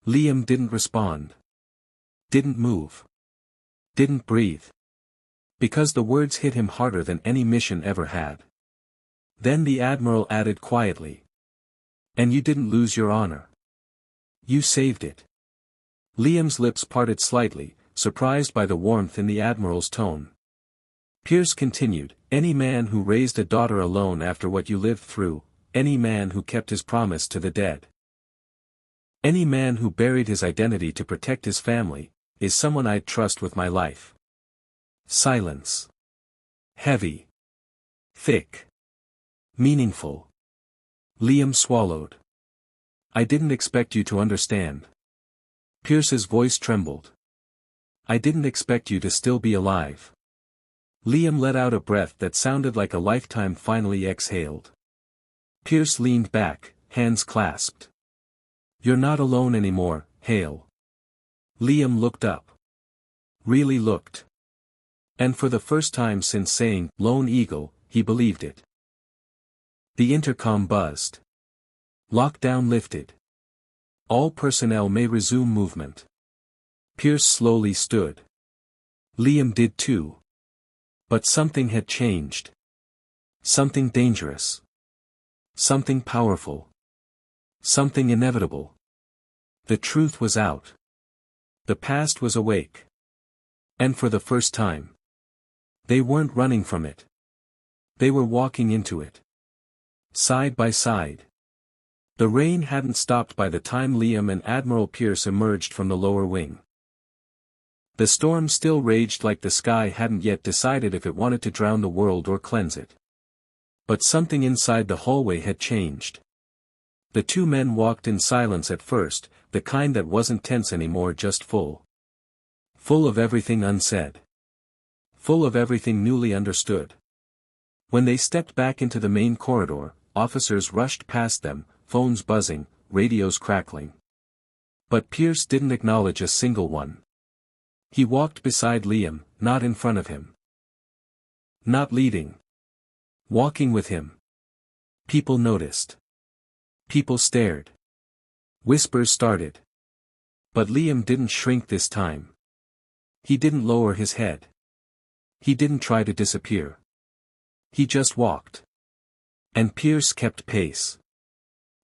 Liam didn't respond. Didn't move. Didn't breathe. Because the words hit him harder than any mission ever had. Then the Admiral added quietly. And you didn't lose your honor. You saved it. Liam's lips parted slightly, surprised by the warmth in the Admiral's tone. Pierce continued, any man who raised a daughter alone after what you lived through, any man who kept his promise to the dead. Any man who buried his identity to protect his family, is someone I'd trust with my life. Silence. Heavy. Thick. Meaningful. Liam swallowed. I didn't expect you to understand. Pierce's voice trembled. I didn't expect you to still be alive. Liam let out a breath that sounded like a lifetime finally exhaled. Pierce leaned back, hands clasped. You're not alone anymore, Hale. Liam looked up. Really looked. And for the first time since saying, Lone Eagle, he believed it. The intercom buzzed. Lockdown lifted. All personnel may resume movement. Pierce slowly stood. Liam did too. But something had changed. Something dangerous. Something powerful. Something inevitable. The truth was out. The past was awake. And for the first time, they weren't running from it. They were walking into it. Side by side. The rain hadn't stopped by the time Liam and Admiral Pierce emerged from the lower wing. The storm still raged like the sky hadn't yet decided if it wanted to drown the world or cleanse it. But something inside the hallway had changed. The two men walked in silence at first, the kind that wasn't tense anymore, just full. Full of everything unsaid. Full of everything newly understood. When they stepped back into the main corridor, officers rushed past them, phones buzzing, radios crackling. But Pierce didn't acknowledge a single one. He walked beside Liam, not in front of him. Not leading. Walking with him. People noticed. People stared. Whispers started. But Liam didn't shrink this time. He didn't lower his head. He didn't try to disappear. He just walked. And Pierce kept pace.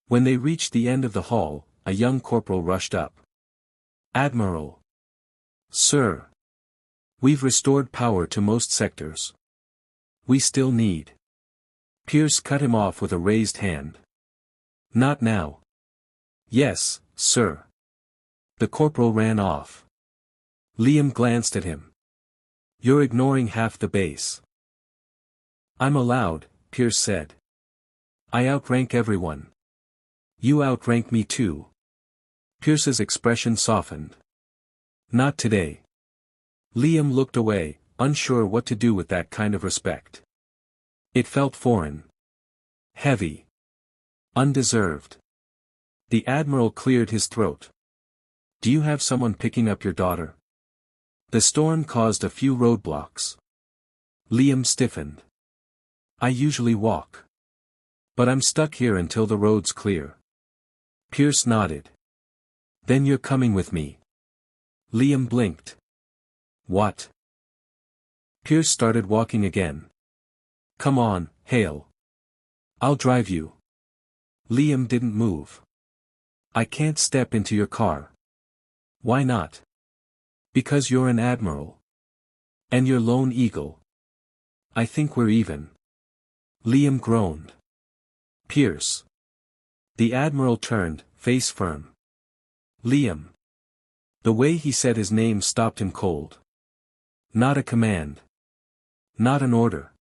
When they reached the end of the hall, a young corporal rushed up. Admiral. Sir. We've restored power to most sectors. We still need. Pierce cut him off with a raised hand. Not now. Yes, sir. The corporal ran off. Liam glanced at him. You're ignoring half the base. I'm allowed, Pierce said. I outrank everyone. You outrank me too. Pierce's expression softened. Not today. Liam looked away, unsure what to do with that kind of respect. It felt foreign. Heavy. Undeserved. The Admiral cleared his throat. Do you have someone picking up your daughter? The storm caused a few roadblocks. Liam stiffened. I usually walk. But I'm stuck here until the road's clear. Pierce nodded. Then you're coming with me. Liam blinked. What? Pierce started walking again. Come on, Hale. I'll drive you. Liam didn't move. I can't step into your car. Why not? Because you're an admiral. And you're Lone Eagle. I think we're even. Liam groaned. Pierce. The Admiral turned, face firm. Liam. The way he said his name stopped him cold. Not a command. Not an order.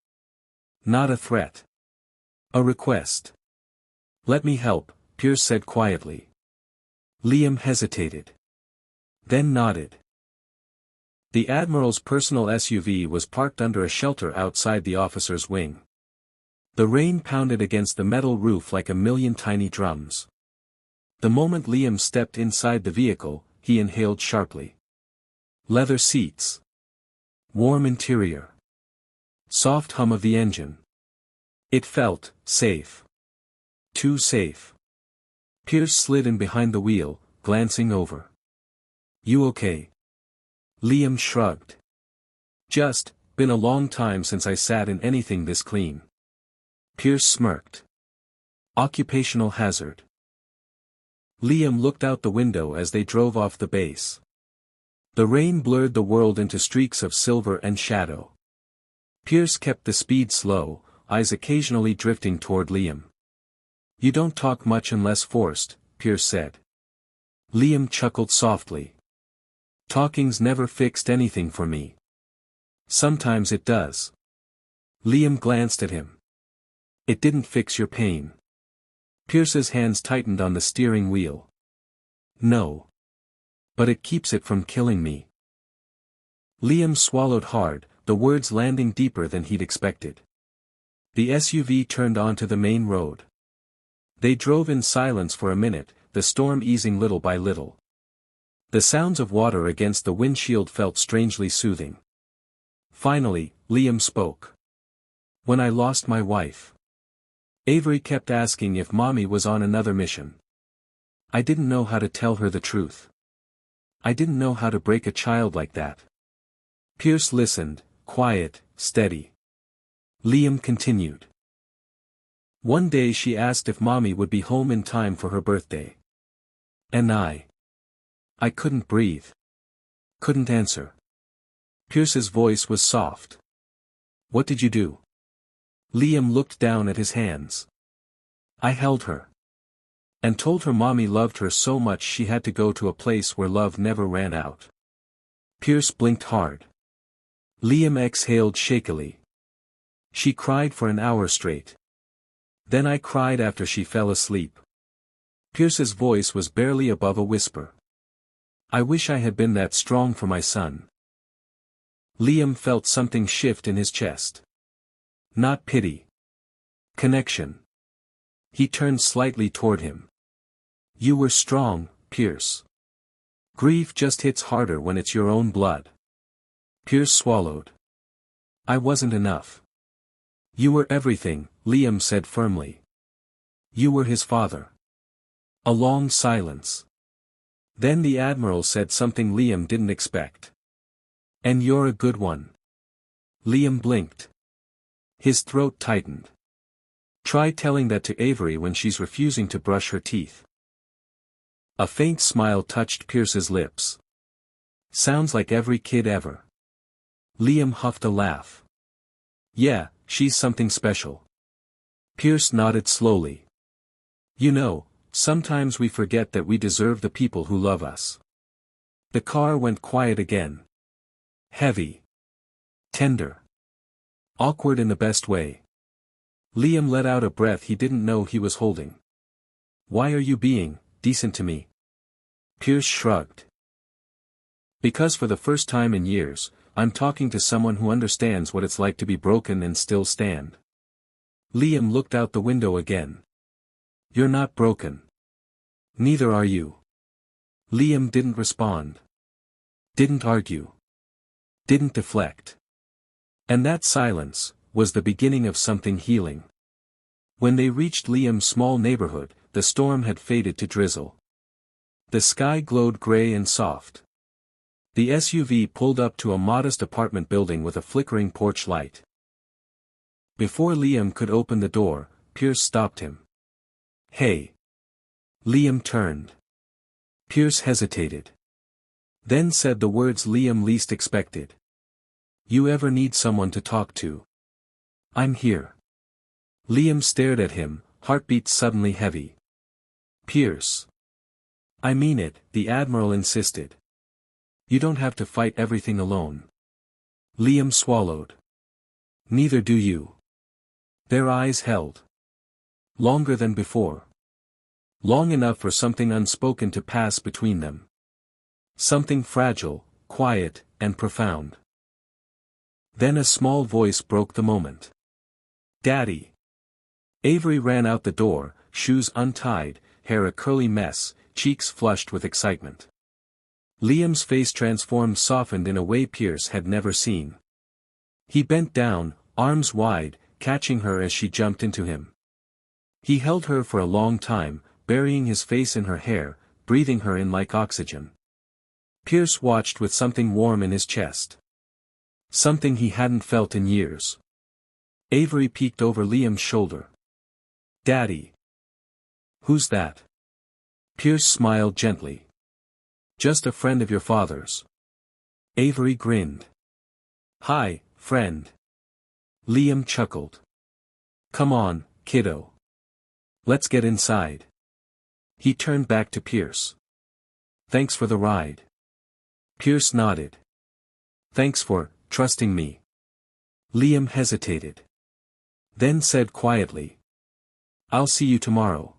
Not a threat. A request. Let me help, Pierce said quietly. Liam hesitated. Then nodded. The Admiral's personal SUV was parked under a shelter outside the officer's wing. The rain pounded against the metal roof like a million tiny drums. The moment Liam stepped inside the vehicle, he inhaled sharply. Leather seats. Warm interior. Soft hum of the engine. It felt safe. Too safe. Pierce slid in behind the wheel, glancing over. You okay? Liam shrugged. Just, been a long time since I sat in anything this clean. Pierce smirked. Occupational hazard. Liam looked out the window as they drove off the base. The rain blurred the world into streaks of silver and shadow. Pierce kept the speed slow, eyes occasionally drifting toward Liam. You don't talk much unless forced, Pierce said. Liam chuckled softly. Talking's never fixed anything for me. Sometimes it does. Liam glanced at him. It didn't fix your pain. Pierce's hands tightened on the steering wheel. No. But it keeps it from killing me. Liam swallowed hard, the words landing deeper than he'd expected. The SUV turned onto the main road. They drove in silence for a minute, the storm easing little by little. The sounds of water against the windshield felt strangely soothing. Finally, Liam spoke. When I lost my wife. Avery kept asking if Mommy was on another mission. I didn't know how to tell her the truth. I didn't know how to break a child like that. Pierce listened, quiet, steady. Liam continued. One day she asked if Mommy would be home in time for her birthday. And I couldn't breathe. Couldn't answer. Pierce's voice was soft. What did you do? Liam looked down at his hands. I held her. And told her Mommy loved her so much she had to go to a place where love never ran out. Pierce blinked hard. Liam exhaled shakily. She cried for an hour straight. Then I cried after she fell asleep. Pierce's voice was barely above a whisper. I wish I had been that strong for my son. Liam felt something shift in his chest. Not pity. Connection. He turned slightly toward him. You were strong, Pierce. Grief just hits harder when it's your own blood. Pierce swallowed. I wasn't enough. You were everything, Liam said firmly. You were his father. A long silence. Then the Admiral said something Liam didn't expect. And you're a good one. Liam blinked. His throat tightened. Try telling that to Avery when she's refusing to brush her teeth. A faint smile touched Pierce's lips. Sounds like every kid ever. Liam huffed a laugh. Yeah, she's something special. Pierce nodded slowly. You know, sometimes we forget that we deserve the people who love us. The car went quiet again. Heavy. Tender. Awkward in the best way. Liam let out a breath he didn't know he was holding. Why are you being decent to me? Pierce shrugged. Because for the first time in years, I'm talking to someone who understands what it's like to be broken and still stand. Liam looked out the window again. You're not broken. Neither are you. Liam didn't respond. Didn't argue. Didn't deflect. And that silence was the beginning of something healing. When they reached Liam's small neighborhood, the storm had faded to drizzle. The sky glowed gray and soft. The SUV pulled up to a modest apartment building with a flickering porch light. Before Liam could open the door, Pierce stopped him. Hey. Liam turned. Pierce hesitated. Then said the words Liam least expected. You ever need someone to talk to? I'm here. Liam stared at him, heartbeat suddenly heavy. Pierce. I mean it, the Admiral insisted. You don't have to fight everything alone. Liam swallowed. Neither do you. Their eyes held. Longer than before. Long enough for something unspoken to pass between them. Something fragile, quiet, and profound. Then a small voice broke the moment. Daddy. Avery ran out the door, shoes untied, hair a curly mess, cheeks flushed with excitement. Liam's face transformed, softened in a way Pierce had never seen. He bent down, arms wide, catching her as she jumped into him. He held her for a long time, burying his face in her hair, breathing her in like oxygen. Pierce watched with something warm in his chest. Something he hadn't felt in years. Avery peeked over Liam's shoulder. Daddy. Who's that? Pierce smiled gently. Just a friend of your father's. Avery grinned. Hi, friend. Liam chuckled. Come on, kiddo. Let's get inside. He turned back to Pierce. Thanks for the ride. Pierce nodded. Thanks for trusting me. Liam hesitated. Then said quietly. I'll see you tomorrow.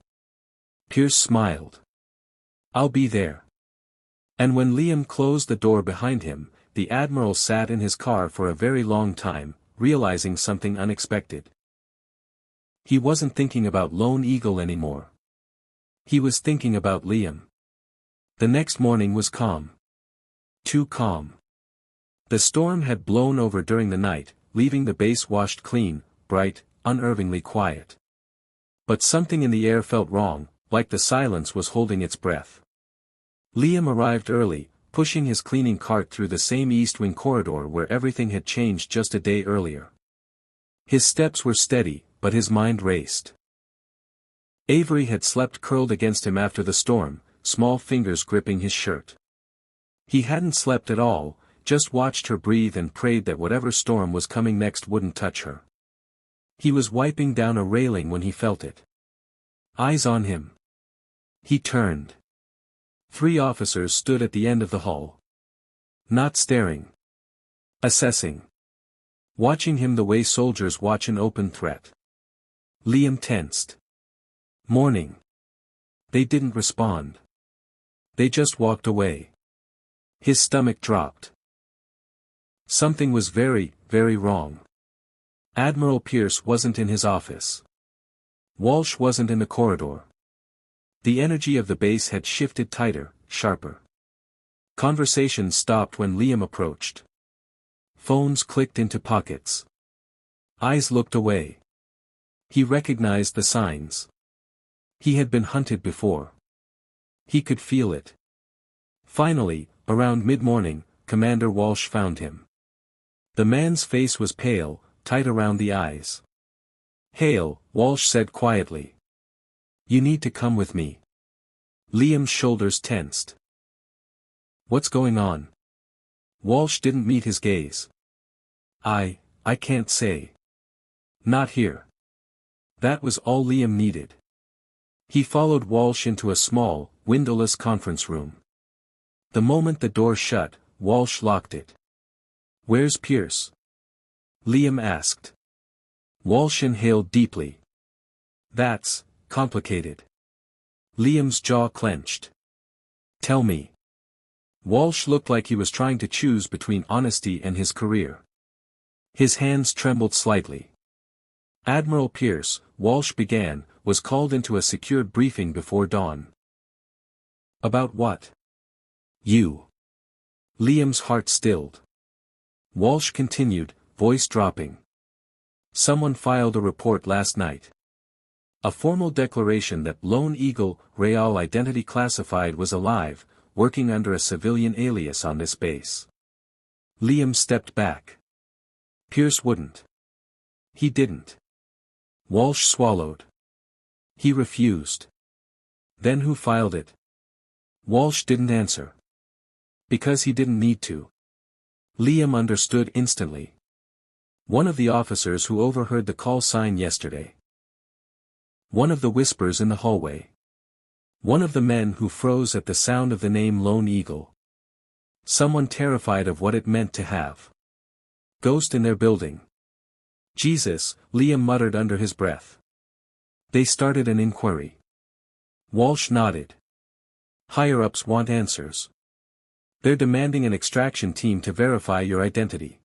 Pierce smiled. I'll be there. And when Liam closed the door behind him, the Admiral sat in his car for a very long time, realizing something unexpected. He wasn't thinking about Lone Eagle anymore. He was thinking about Liam. The next morning was calm. Too calm. The storm had blown over during the night, leaving the base washed clean, bright, unnervingly quiet. But something in the air felt wrong, like the silence was holding its breath. Liam arrived early, pushing his cleaning cart through the same East Wing corridor where everything had changed just a day earlier. His steps were steady, but his mind raced. Avery had slept curled against him after the storm, small fingers gripping his shirt. He hadn't slept at all, just watched her breathe and prayed that whatever storm was coming next wouldn't touch her. He was wiping down a railing when he felt it. Eyes on him. He turned. 3 officers stood at the end of the hall. Not staring. Assessing. Watching him the way soldiers watch an open threat. Liam tensed. Morning. They didn't respond. They just walked away. His stomach dropped. Something was very, very wrong. Admiral Pierce wasn't in his office. Walsh wasn't in the corridor. The energy of the base had shifted tighter, sharper. Conversation stopped when Liam approached. Phones clicked into pockets. Eyes looked away. He recognized the signs. He had been hunted before. He could feel it. Finally, around mid-morning, Commander Walsh found him. The man's face was pale, tight around the eyes. Hale, Walsh said quietly. You need to come with me. Liam's shoulders tensed. What's going on? Walsh didn't meet his gaze. I can't say. Not here. That was all Liam needed. He followed Walsh into a small, windowless conference room. The moment the door shut, Walsh locked it. Where's Pierce? Liam asked. Walsh inhaled deeply. That's complicated. Liam's jaw clenched. Tell me. Walsh looked like he was trying to choose between honesty and his career. His hands trembled slightly. Admiral Pierce, Walsh began, was called into a secured briefing before dawn. About what? You. Liam's heart stilled. Walsh continued, voice dropping. Someone filed a report last night. A formal declaration that Lone Eagle, Real Identity Classified was alive, working under a civilian alias on this base. Liam stepped back. Pierce wouldn't. He didn't. Walsh swallowed. He refused. Then who filed it? Walsh didn't answer. Because he didn't need to. Liam understood instantly. One of the officers who overheard the call sign yesterday. One of the whispers in the hallway. One of the men who froze at the sound of the name Lone Eagle. Someone terrified of what it meant to have ghost in their building. Jesus, Liam muttered under his breath. They started an inquiry. Walsh nodded. Higher-ups want answers. They're demanding an extraction team to verify your identity.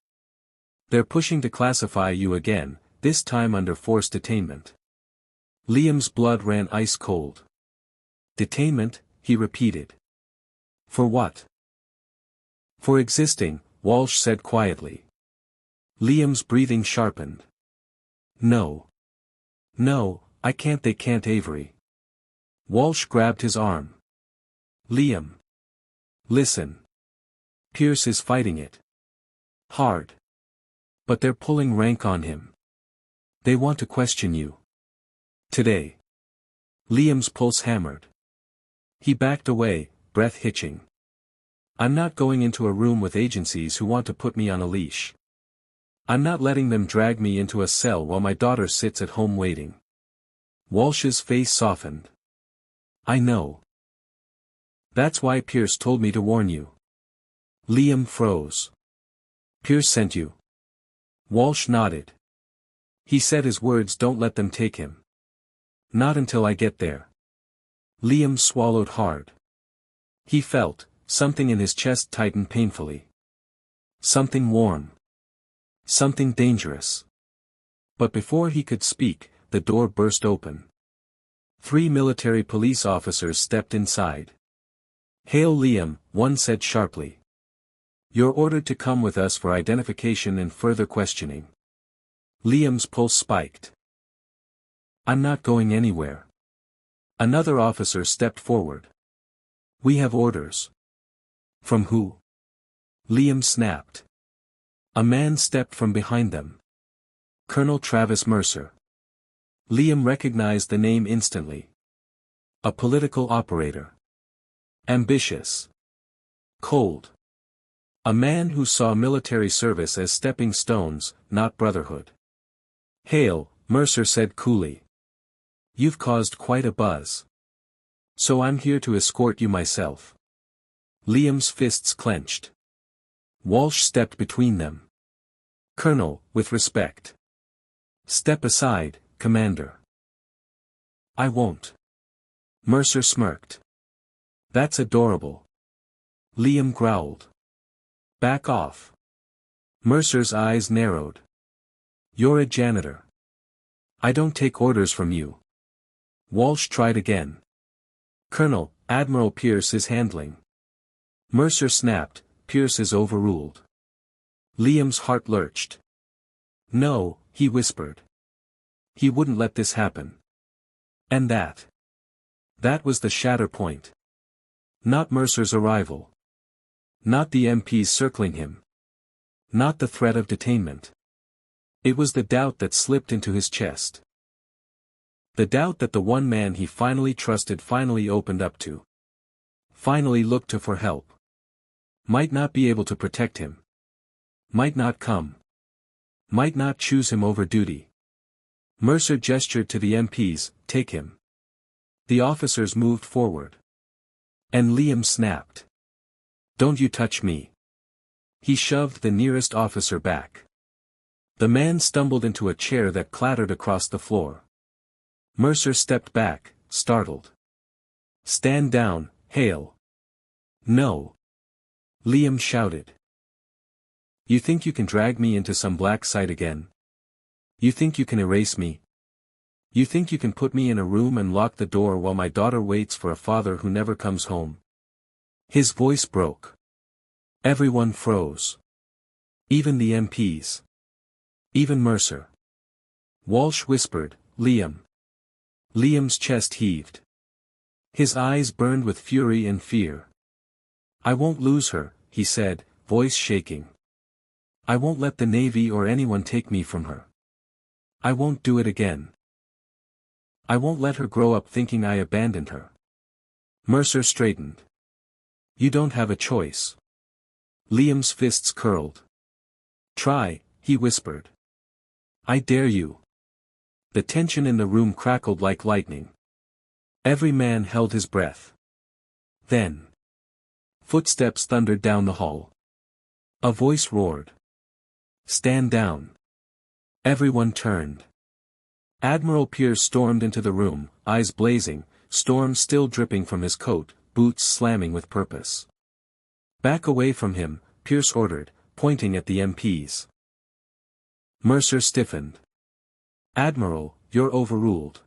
They're pushing to classify you again, this time under forced detainment. Liam's blood ran ice cold. Detainment, he repeated. For what? For existing, Walsh said quietly. Liam's breathing sharpened. No. No, I can't. They can't. Avery. Walsh grabbed his arm. Liam. Listen. Pierce is fighting it. Hard. But they're pulling rank on him. They want to question you. Today. Liam's pulse hammered. He backed away, breath hitching. I'm not going into a room with agencies who want to put me on a leash. I'm not letting them drag me into a cell while my daughter sits at home waiting. Walsh's face softened. I know. That's why Pierce told me to warn you. Liam froze. Pierce sent you. Walsh nodded. He said his words don't let them take him. Not until I get there. Liam swallowed hard. He felt something in his chest tighten painfully. Something warm. Something dangerous. But before he could speak, the door burst open. 3 military police officers stepped inside. Hail Liam, one said sharply. You're ordered to come with us for identification and further questioning. Liam's pulse spiked. I'm not going anywhere. Another officer stepped forward. We have orders. From who? Liam snapped. A man stepped from behind them. Colonel Travis Mercer. Liam recognized the name instantly. A political operator. Ambitious. Cold. A man who saw military service as stepping stones, not brotherhood. Hale, Mercer said coolly. You've caused quite a buzz. So I'm here to escort you myself. Liam's fists clenched. Walsh stepped between them. Colonel, with respect. Step aside, Commander. I won't. Mercer smirked. That's adorable. Liam growled. Back off. Mercer's eyes narrowed. You're a janitor. I don't take orders from you. Walsh tried again. Colonel, Admiral Pierce is handling. Mercer snapped, Pierce is overruled. Liam's heart lurched. No, he whispered. He wouldn't let this happen. And that was the shatter point. Not Mercer's arrival. Not the MPs circling him. Not the threat of detainment. It was the doubt that slipped into his chest. The doubt that the one man he finally trusted finally opened up to. Finally looked to for help. Might not be able to protect him. Might not come. Might not choose him over duty. Mercer gestured to the MPs, take him. The officers moved forward. And Liam snapped. Don't you touch me. He shoved the nearest officer back. The man stumbled into a chair that clattered across the floor. Mercer stepped back, startled. Stand down, Hale. No. Liam shouted. You think you can drag me into some black site again? You think you can erase me? You think you can put me in a room and lock the door while my daughter waits for a father who never comes home? His voice broke. Everyone froze. Even the MPs. Even Mercer. Walsh whispered, Liam. Liam's chest heaved. His eyes burned with fury and fear. I won't lose her, he said, voice shaking. I won't let the Navy or anyone take me from her. I won't do it again. I won't let her grow up thinking I abandoned her. Mercer straightened. You don't have a choice. Liam's fists curled. Try, he whispered. I dare you. The tension in the room crackled like lightning. Every man held his breath. Then. Footsteps thundered down the hall. A voice roared. Stand down. Everyone turned. Admiral Pierce stormed into the room, eyes blazing, storm still dripping from his coat, boots slamming with purpose. Back away from him, Pierce ordered, pointing at the MPs. Mercer stiffened. Admiral, you're overruled.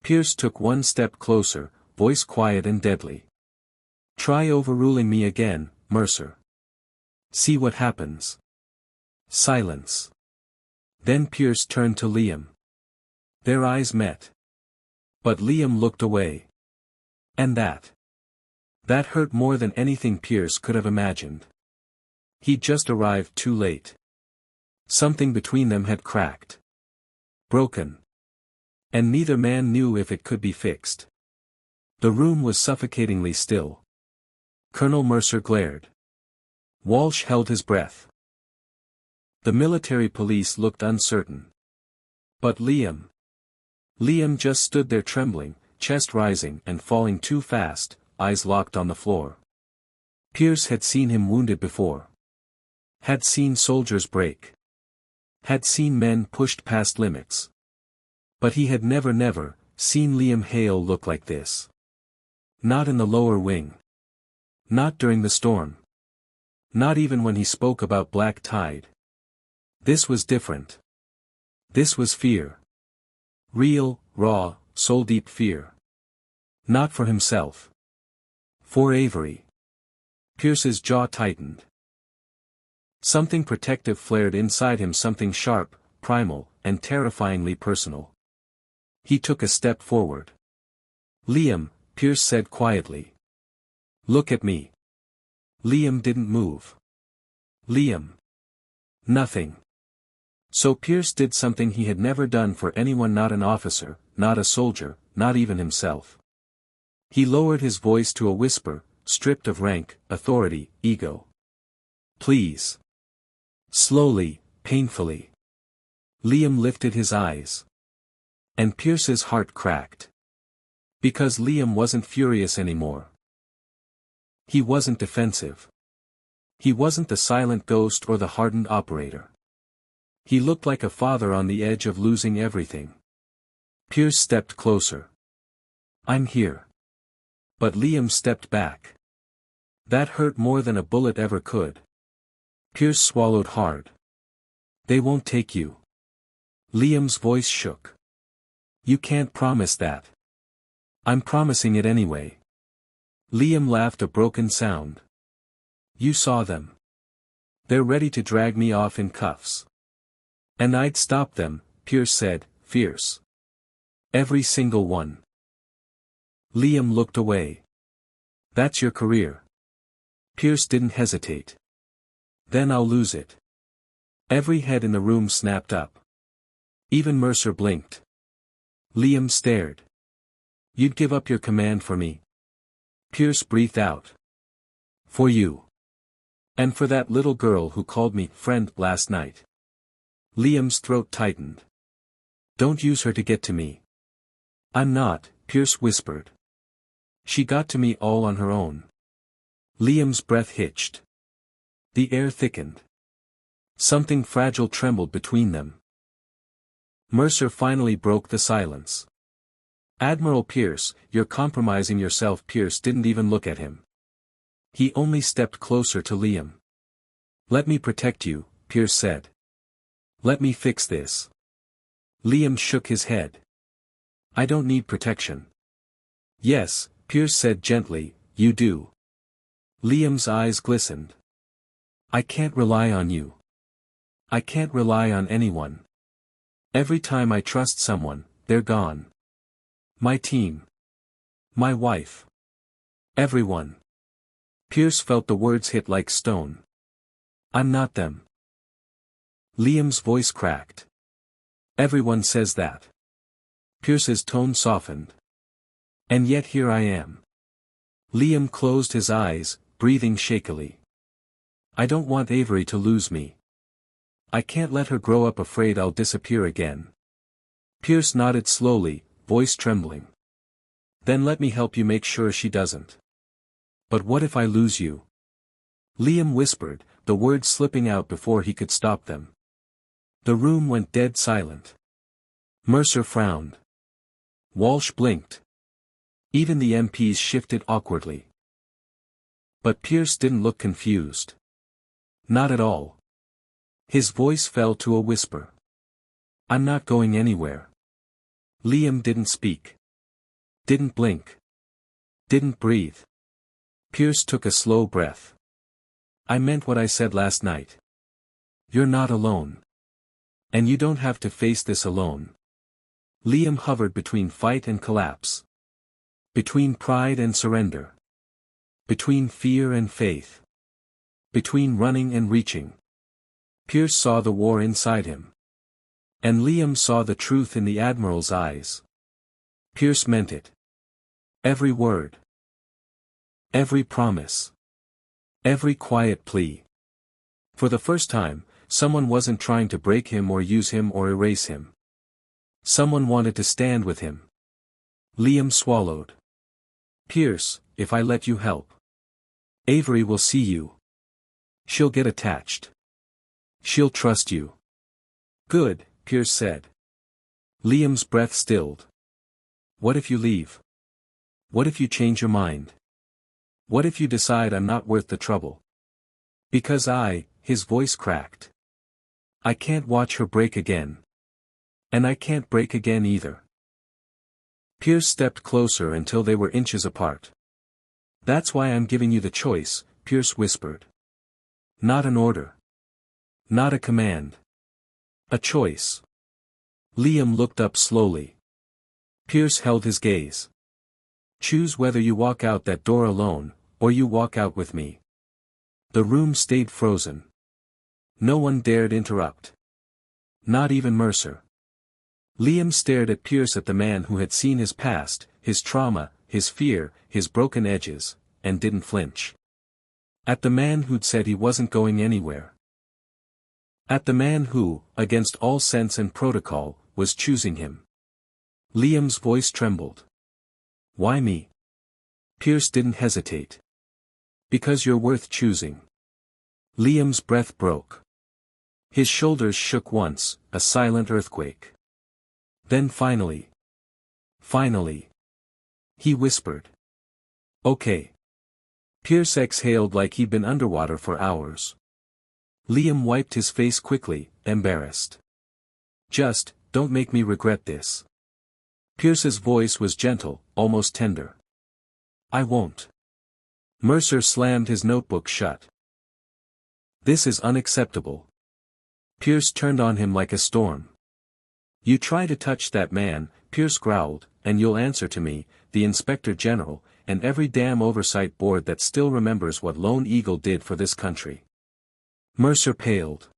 Pierce took one step closer, voice quiet and deadly. Try overruling me again, Mercer. See what happens. Silence. Then Pierce turned to Liam. Their eyes met. But Liam looked away. And that hurt more than anything Pierce could have imagined. He'd just arrived too late. Something between them had cracked. Broken. And neither man knew if it could be fixed. The room was suffocatingly still. Colonel Mercer glared. Walsh held his breath. The military police looked uncertain. But Liam. Liam just stood there trembling, chest rising and falling too fast, eyes locked on the floor. Pierce had seen him wounded before. Had seen soldiers break. Had seen men pushed past limits. But he had never seen Liam Hale look like this. Not in the lower wing. Not during the storm. Not even when he spoke about black tide. This was different. This was fear. Real, raw, soul-deep fear. Not for himself. For Avery. Pierce's jaw tightened. Something protective flared inside him, something sharp, primal, and terrifyingly personal. He took a step forward. "Liam," Pierce said quietly. "Look at me." Liam didn't move. "Liam." Nothing. So Pierce did something he had never done for anyone, not an officer, not a soldier, not even himself. He lowered his voice to a whisper, stripped of rank, authority, ego. "Please." Slowly, painfully. Liam lifted his eyes. And Pierce's heart cracked. Because Liam wasn't furious anymore. He wasn't defensive. He wasn't the silent ghost or the hardened operator. He looked like a father on the edge of losing everything. Pierce stepped closer. "I'm here." But Liam stepped back. That hurt more than a bullet ever could. Pierce swallowed hard. "They won't take you." Liam's voice shook. "You can't promise that." "I'm promising it anyway." Liam laughed a broken sound. "You saw them. They're ready to drag me off in cuffs. And I'd stop them," Pierce said, fierce. "Every single one." Liam looked away. "That's your career." Pierce didn't hesitate. "Then I'll lose it." Every head in the room snapped up. Even Mercer blinked. Liam stared. "You'd give up your command for me?" Pierce breathed out. "For you. And for that little girl who called me friend last night." Liam's throat tightened. "Don't use her to get to me." "I'm not," Pierce whispered. "She got to me all on her own." Liam's breath hitched. The air thickened. Something fragile trembled between them. Mercer finally broke the silence. "Admiral Pierce, you're compromising yourself." Pierce didn't even look at him. He only stepped closer to Liam. "Let me protect you," Pierce said. "Let me fix this." Liam shook his head. "I don't need protection." "Yes," Pierce said gently, "you do." Liam's eyes glistened. "I can't rely on you. I can't rely on anyone. Every time I trust someone, they're gone. My team. My wife. Everyone." Pierce felt the words hit like stone. "I'm not them." Liam's voice cracked. "Everyone says that." Pierce's tone softened. "And yet here I am." Liam closed his eyes, breathing shakily. "I don't want Avery to lose me. I can't let her grow up afraid I'll disappear again." Pierce nodded slowly, voice trembling. "Then let me help you make sure she doesn't." "But what if I lose you?" Liam whispered, the words slipping out before he could stop them. The room went dead silent. Mercer frowned. Walsh blinked. Even the MPs shifted awkwardly. But Pierce didn't look confused. Not at all. His voice fell to a whisper. "I'm not going anywhere." Liam didn't speak. Didn't blink. Didn't breathe. Pierce took a slow breath. "I meant what I said last night. You're not alone. And you don't have to face this alone." Liam hovered between fight and collapse. Between pride and surrender. Between fear and faith. Between running and reaching. Pierce saw the war inside him. And Liam saw the truth in the Admiral's eyes. Pierce meant it. Every word. Every promise. Every quiet plea. For the first time, someone wasn't trying to break him or use him or erase him. Someone wanted to stand with him. Liam swallowed. Pierce, if I let you help. Avery will see you. She'll get attached. She'll trust you. Good, Pierce said. Liam's breath stilled. What if you leave? What if you change your mind? What if you decide I'm not worth the trouble? Because his voice cracked. I can't watch her break again. And I can't break again either. Pierce stepped closer until they were inches apart. That's why I'm giving you the choice, Pierce whispered. Not an order. Not a command. A choice. Liam looked up slowly. Pierce held his gaze. Choose whether you walk out that door alone, or you walk out with me. The room stayed frozen. No one dared interrupt. Not even Mercer. Liam stared at Pierce, at the man who had seen his past, his trauma, his fear, his broken edges, and didn't flinch. At the man who'd said he wasn't going anywhere. At the man who, against all sense and protocol, was choosing him. Liam's voice trembled. Why me? Pierce didn't hesitate. Because you're worth choosing. Liam's breath broke. His shoulders shook once, a silent earthquake. Then finally. He whispered. Okay. Pierce exhaled like he'd been underwater for hours. Liam wiped his face quickly, embarrassed. Just, don't make me regret this. Pierce's voice was gentle, almost tender. I won't. Mercer slammed his notebook shut. This is unacceptable. Pierce turned on him like a storm. You try to touch that man, Pierce growled, and you'll answer to me, the Inspector General, and every damn oversight board that still remembers what Lone Eagle did for this country. Mercer paled.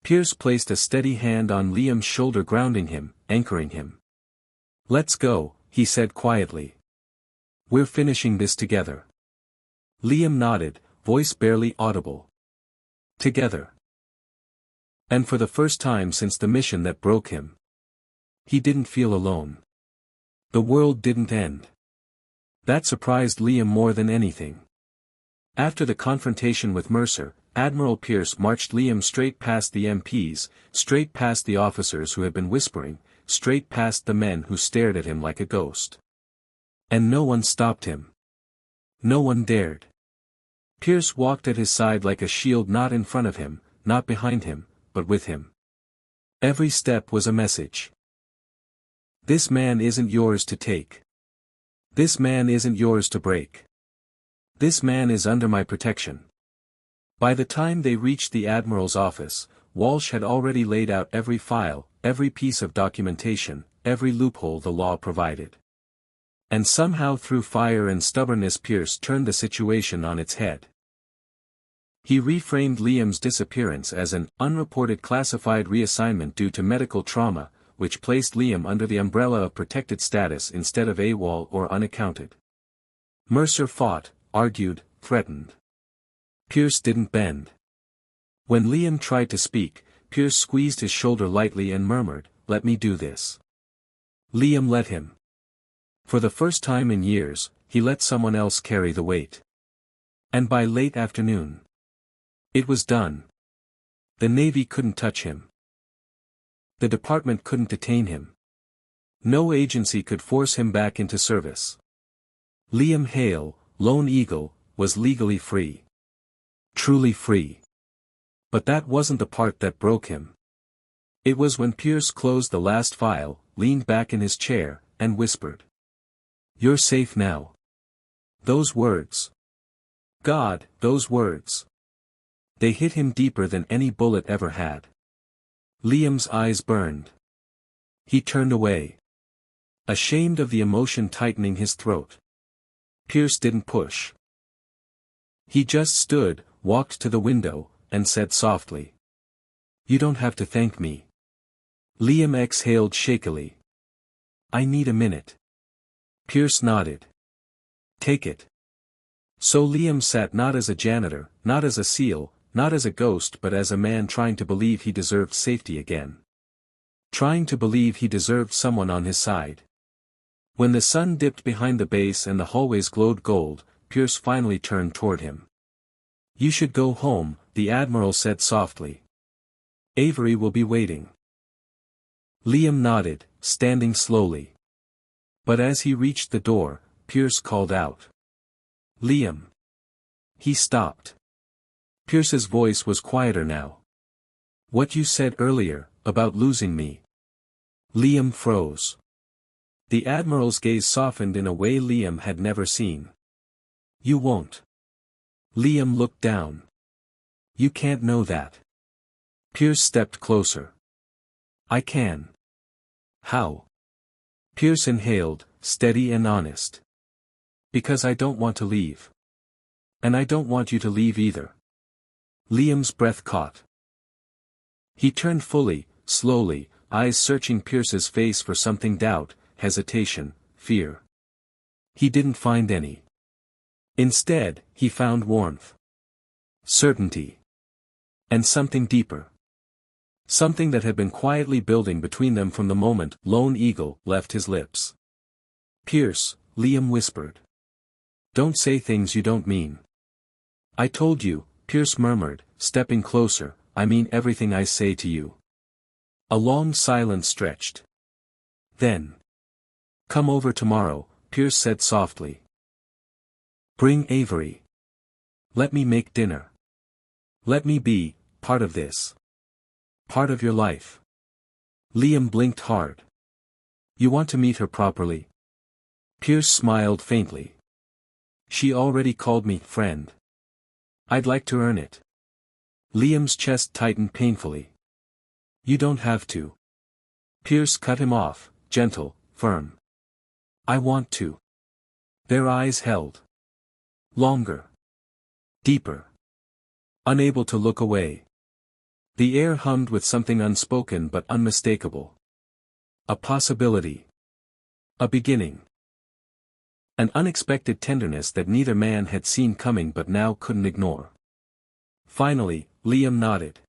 Pierce placed a steady hand on Liam's shoulder, grounding him, anchoring him. Let's go, he said quietly. We're finishing this together. Liam nodded, voice barely audible. Together. And for the first time since the mission that broke him, he didn't feel alone. The world didn't end. That surprised Liam more than anything. After the confrontation with Mercer, Admiral Pierce marched Liam straight past the MPs, straight past the officers who had been whispering, straight past the men who stared at him like a ghost. And no one stopped him. No one dared. Pierce walked at his side like a shield, not in front of him, not behind him, but with him. Every step was a message. This man isn't yours to take. This man isn't yours to break. This man is under my protection. By the time they reached the Admiral's office, Walsh had already laid out every file, every piece of documentation, every loophole the law provided. And somehow, through fire and stubbornness, Pierce turned the situation on its head. He reframed Liam's disappearance as an unreported classified reassignment due to medical trauma, which placed Liam under the umbrella of protected status instead of AWOL or unaccounted. Mercer fought, argued, threatened. Pierce didn't bend. When Liam tried to speak, Pierce squeezed his shoulder lightly and murmured, "Let me do this." Liam let him. For the first time in years, he let someone else carry the weight. And by late afternoon, it was done. The Navy couldn't touch him. The department couldn't detain him. No agency could force him back into service. Liam Hale, Lone Eagle, was legally free. Truly free. But that wasn't the part that broke him. It was when Pierce closed the last file, leaned back in his chair, and whispered. "You're safe now." Those words. God, those words. They hit him deeper than any bullet ever had. Liam's eyes burned. He turned away. Ashamed of the emotion tightening his throat. Pierce didn't push. He just stood, walked to the window, and said softly. "You don't have to thank me." Liam exhaled shakily. "I need a minute." Pierce nodded. "Take it." So Liam sat, not as a janitor, not as a SEAL, not as a ghost, but as a man trying to believe he deserved safety again. trying to believe he deserved someone on his side. When the sun dipped behind the base and the hallways glowed gold, Pierce finally turned toward him. "You should go home," the Admiral said softly. "Avery will be waiting." Liam nodded, standing slowly. But as he reached the door, Pierce called out. "Liam." He stopped. Pierce's voice was quieter now. "What you said earlier, about losing me." Liam froze. The Admiral's gaze softened in a way Liam had never seen. "You won't." Liam looked down. "You can't know that." Pierce stepped closer. "I can." "How?" Pierce inhaled, steady and honest. "Because I don't want to leave. And I don't want you to leave either." Liam's breath caught. He turned fully, slowly, eyes searching Pierce's face for something: doubt, hesitation, fear. He didn't find any. Instead, he found warmth. Certainty. And something deeper. Something that had been quietly building between them from the moment Lone Eagle left his lips. "Pierce," Liam whispered. "Don't say things you don't mean." "I told you," Pierce murmured, stepping closer, "I mean everything I say to you." A long silence stretched. Then, "Come over tomorrow," Pierce said softly. "Bring Avery. Let me make dinner. Let me be part of this. Part of your life." Liam blinked hard. "You want to meet her properly?" Pierce smiled faintly. "She already called me friend. I'd like to earn it." Liam's chest tightened painfully. "You don't have to." Pierce cut him off, gentle, firm. "I want to." Their eyes held. Longer. Deeper. Unable to look away. The air hummed with something unspoken but unmistakable. A possibility. A beginning. An unexpected tenderness that neither man had seen coming but now couldn't ignore. Finally, Liam nodded.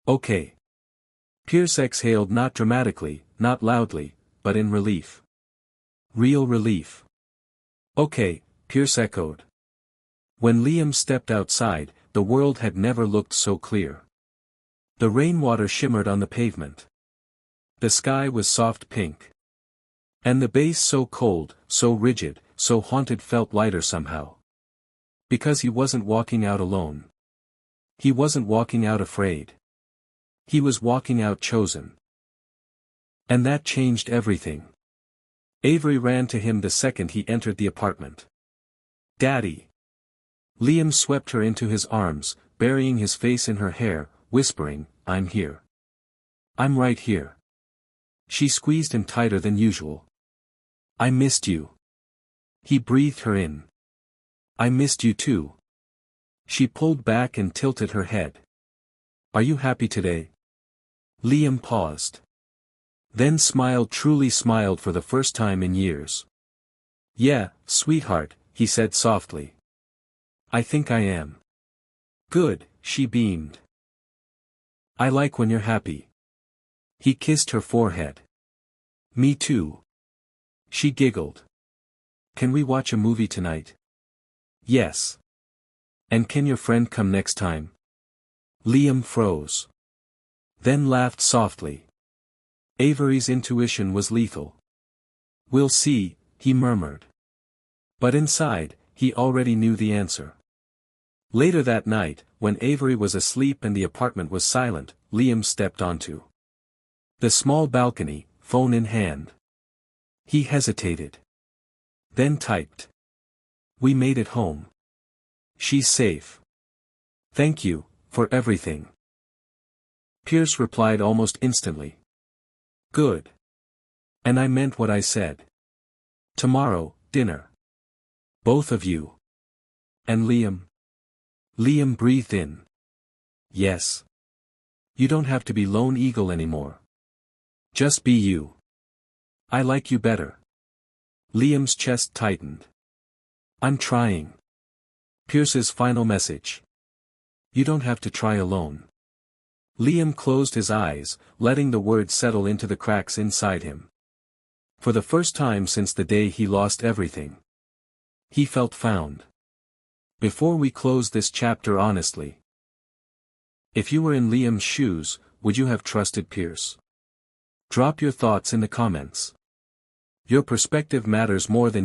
"Okay." Pierce exhaled, not dramatically, not loudly, but in relief. Real relief. "Okay," Pierce echoed. When Liam stepped outside, the world had never looked so clear. The rainwater shimmered on the pavement. The sky was soft pink. And the base so cold, so rigid, so haunted felt lighter somehow. Because he wasn't walking out alone. He wasn't walking out afraid. He was walking out chosen. And that changed everything. Avery ran to him the second he entered the apartment. "Daddy." Liam swept her into his arms, burying his face in her hair, whispering, "I'm here. I'm right here." She squeezed him tighter than usual. "I missed you." He breathed her in. "I missed you too." She pulled back and tilted her head. "Are you happy today?" Liam paused. Then smiled, truly smiled for the first time in years. "Yeah, sweetheart," he said softly. "I think I am." "Good," she beamed. "I like when you're happy." He kissed her forehead. "Me too." She giggled. "Can we watch a movie tonight?" "Yes." "And can your friend come next time?" Liam froze. Then laughed softly. Avery's intuition was lethal. "We'll see," he murmured. But inside, he already knew the answer. Later that night, when Avery was asleep and the apartment was silent, Liam stepped onto the small balcony, phone in hand. He hesitated. Then typed. "We made it home. She's safe. Thank you, for everything." Pierce replied almost instantly. "Good. And I meant what I said. Tomorrow, dinner. Both of you. And Liam." Liam breathed in. "Yes. You don't have to be Lone Eagle anymore. Just be you. I like you better." Liam's chest tightened. "I'm trying." Pierce's final message. "You don't have to try alone. Liam closed his eyes, letting the words settle into the cracks inside him. For the first time since the day he lost everything, he felt found. Before we close this chapter honestly, if you were in Liam's shoes, would you have trusted Pierce? Drop your thoughts in the comments. Your perspective matters more than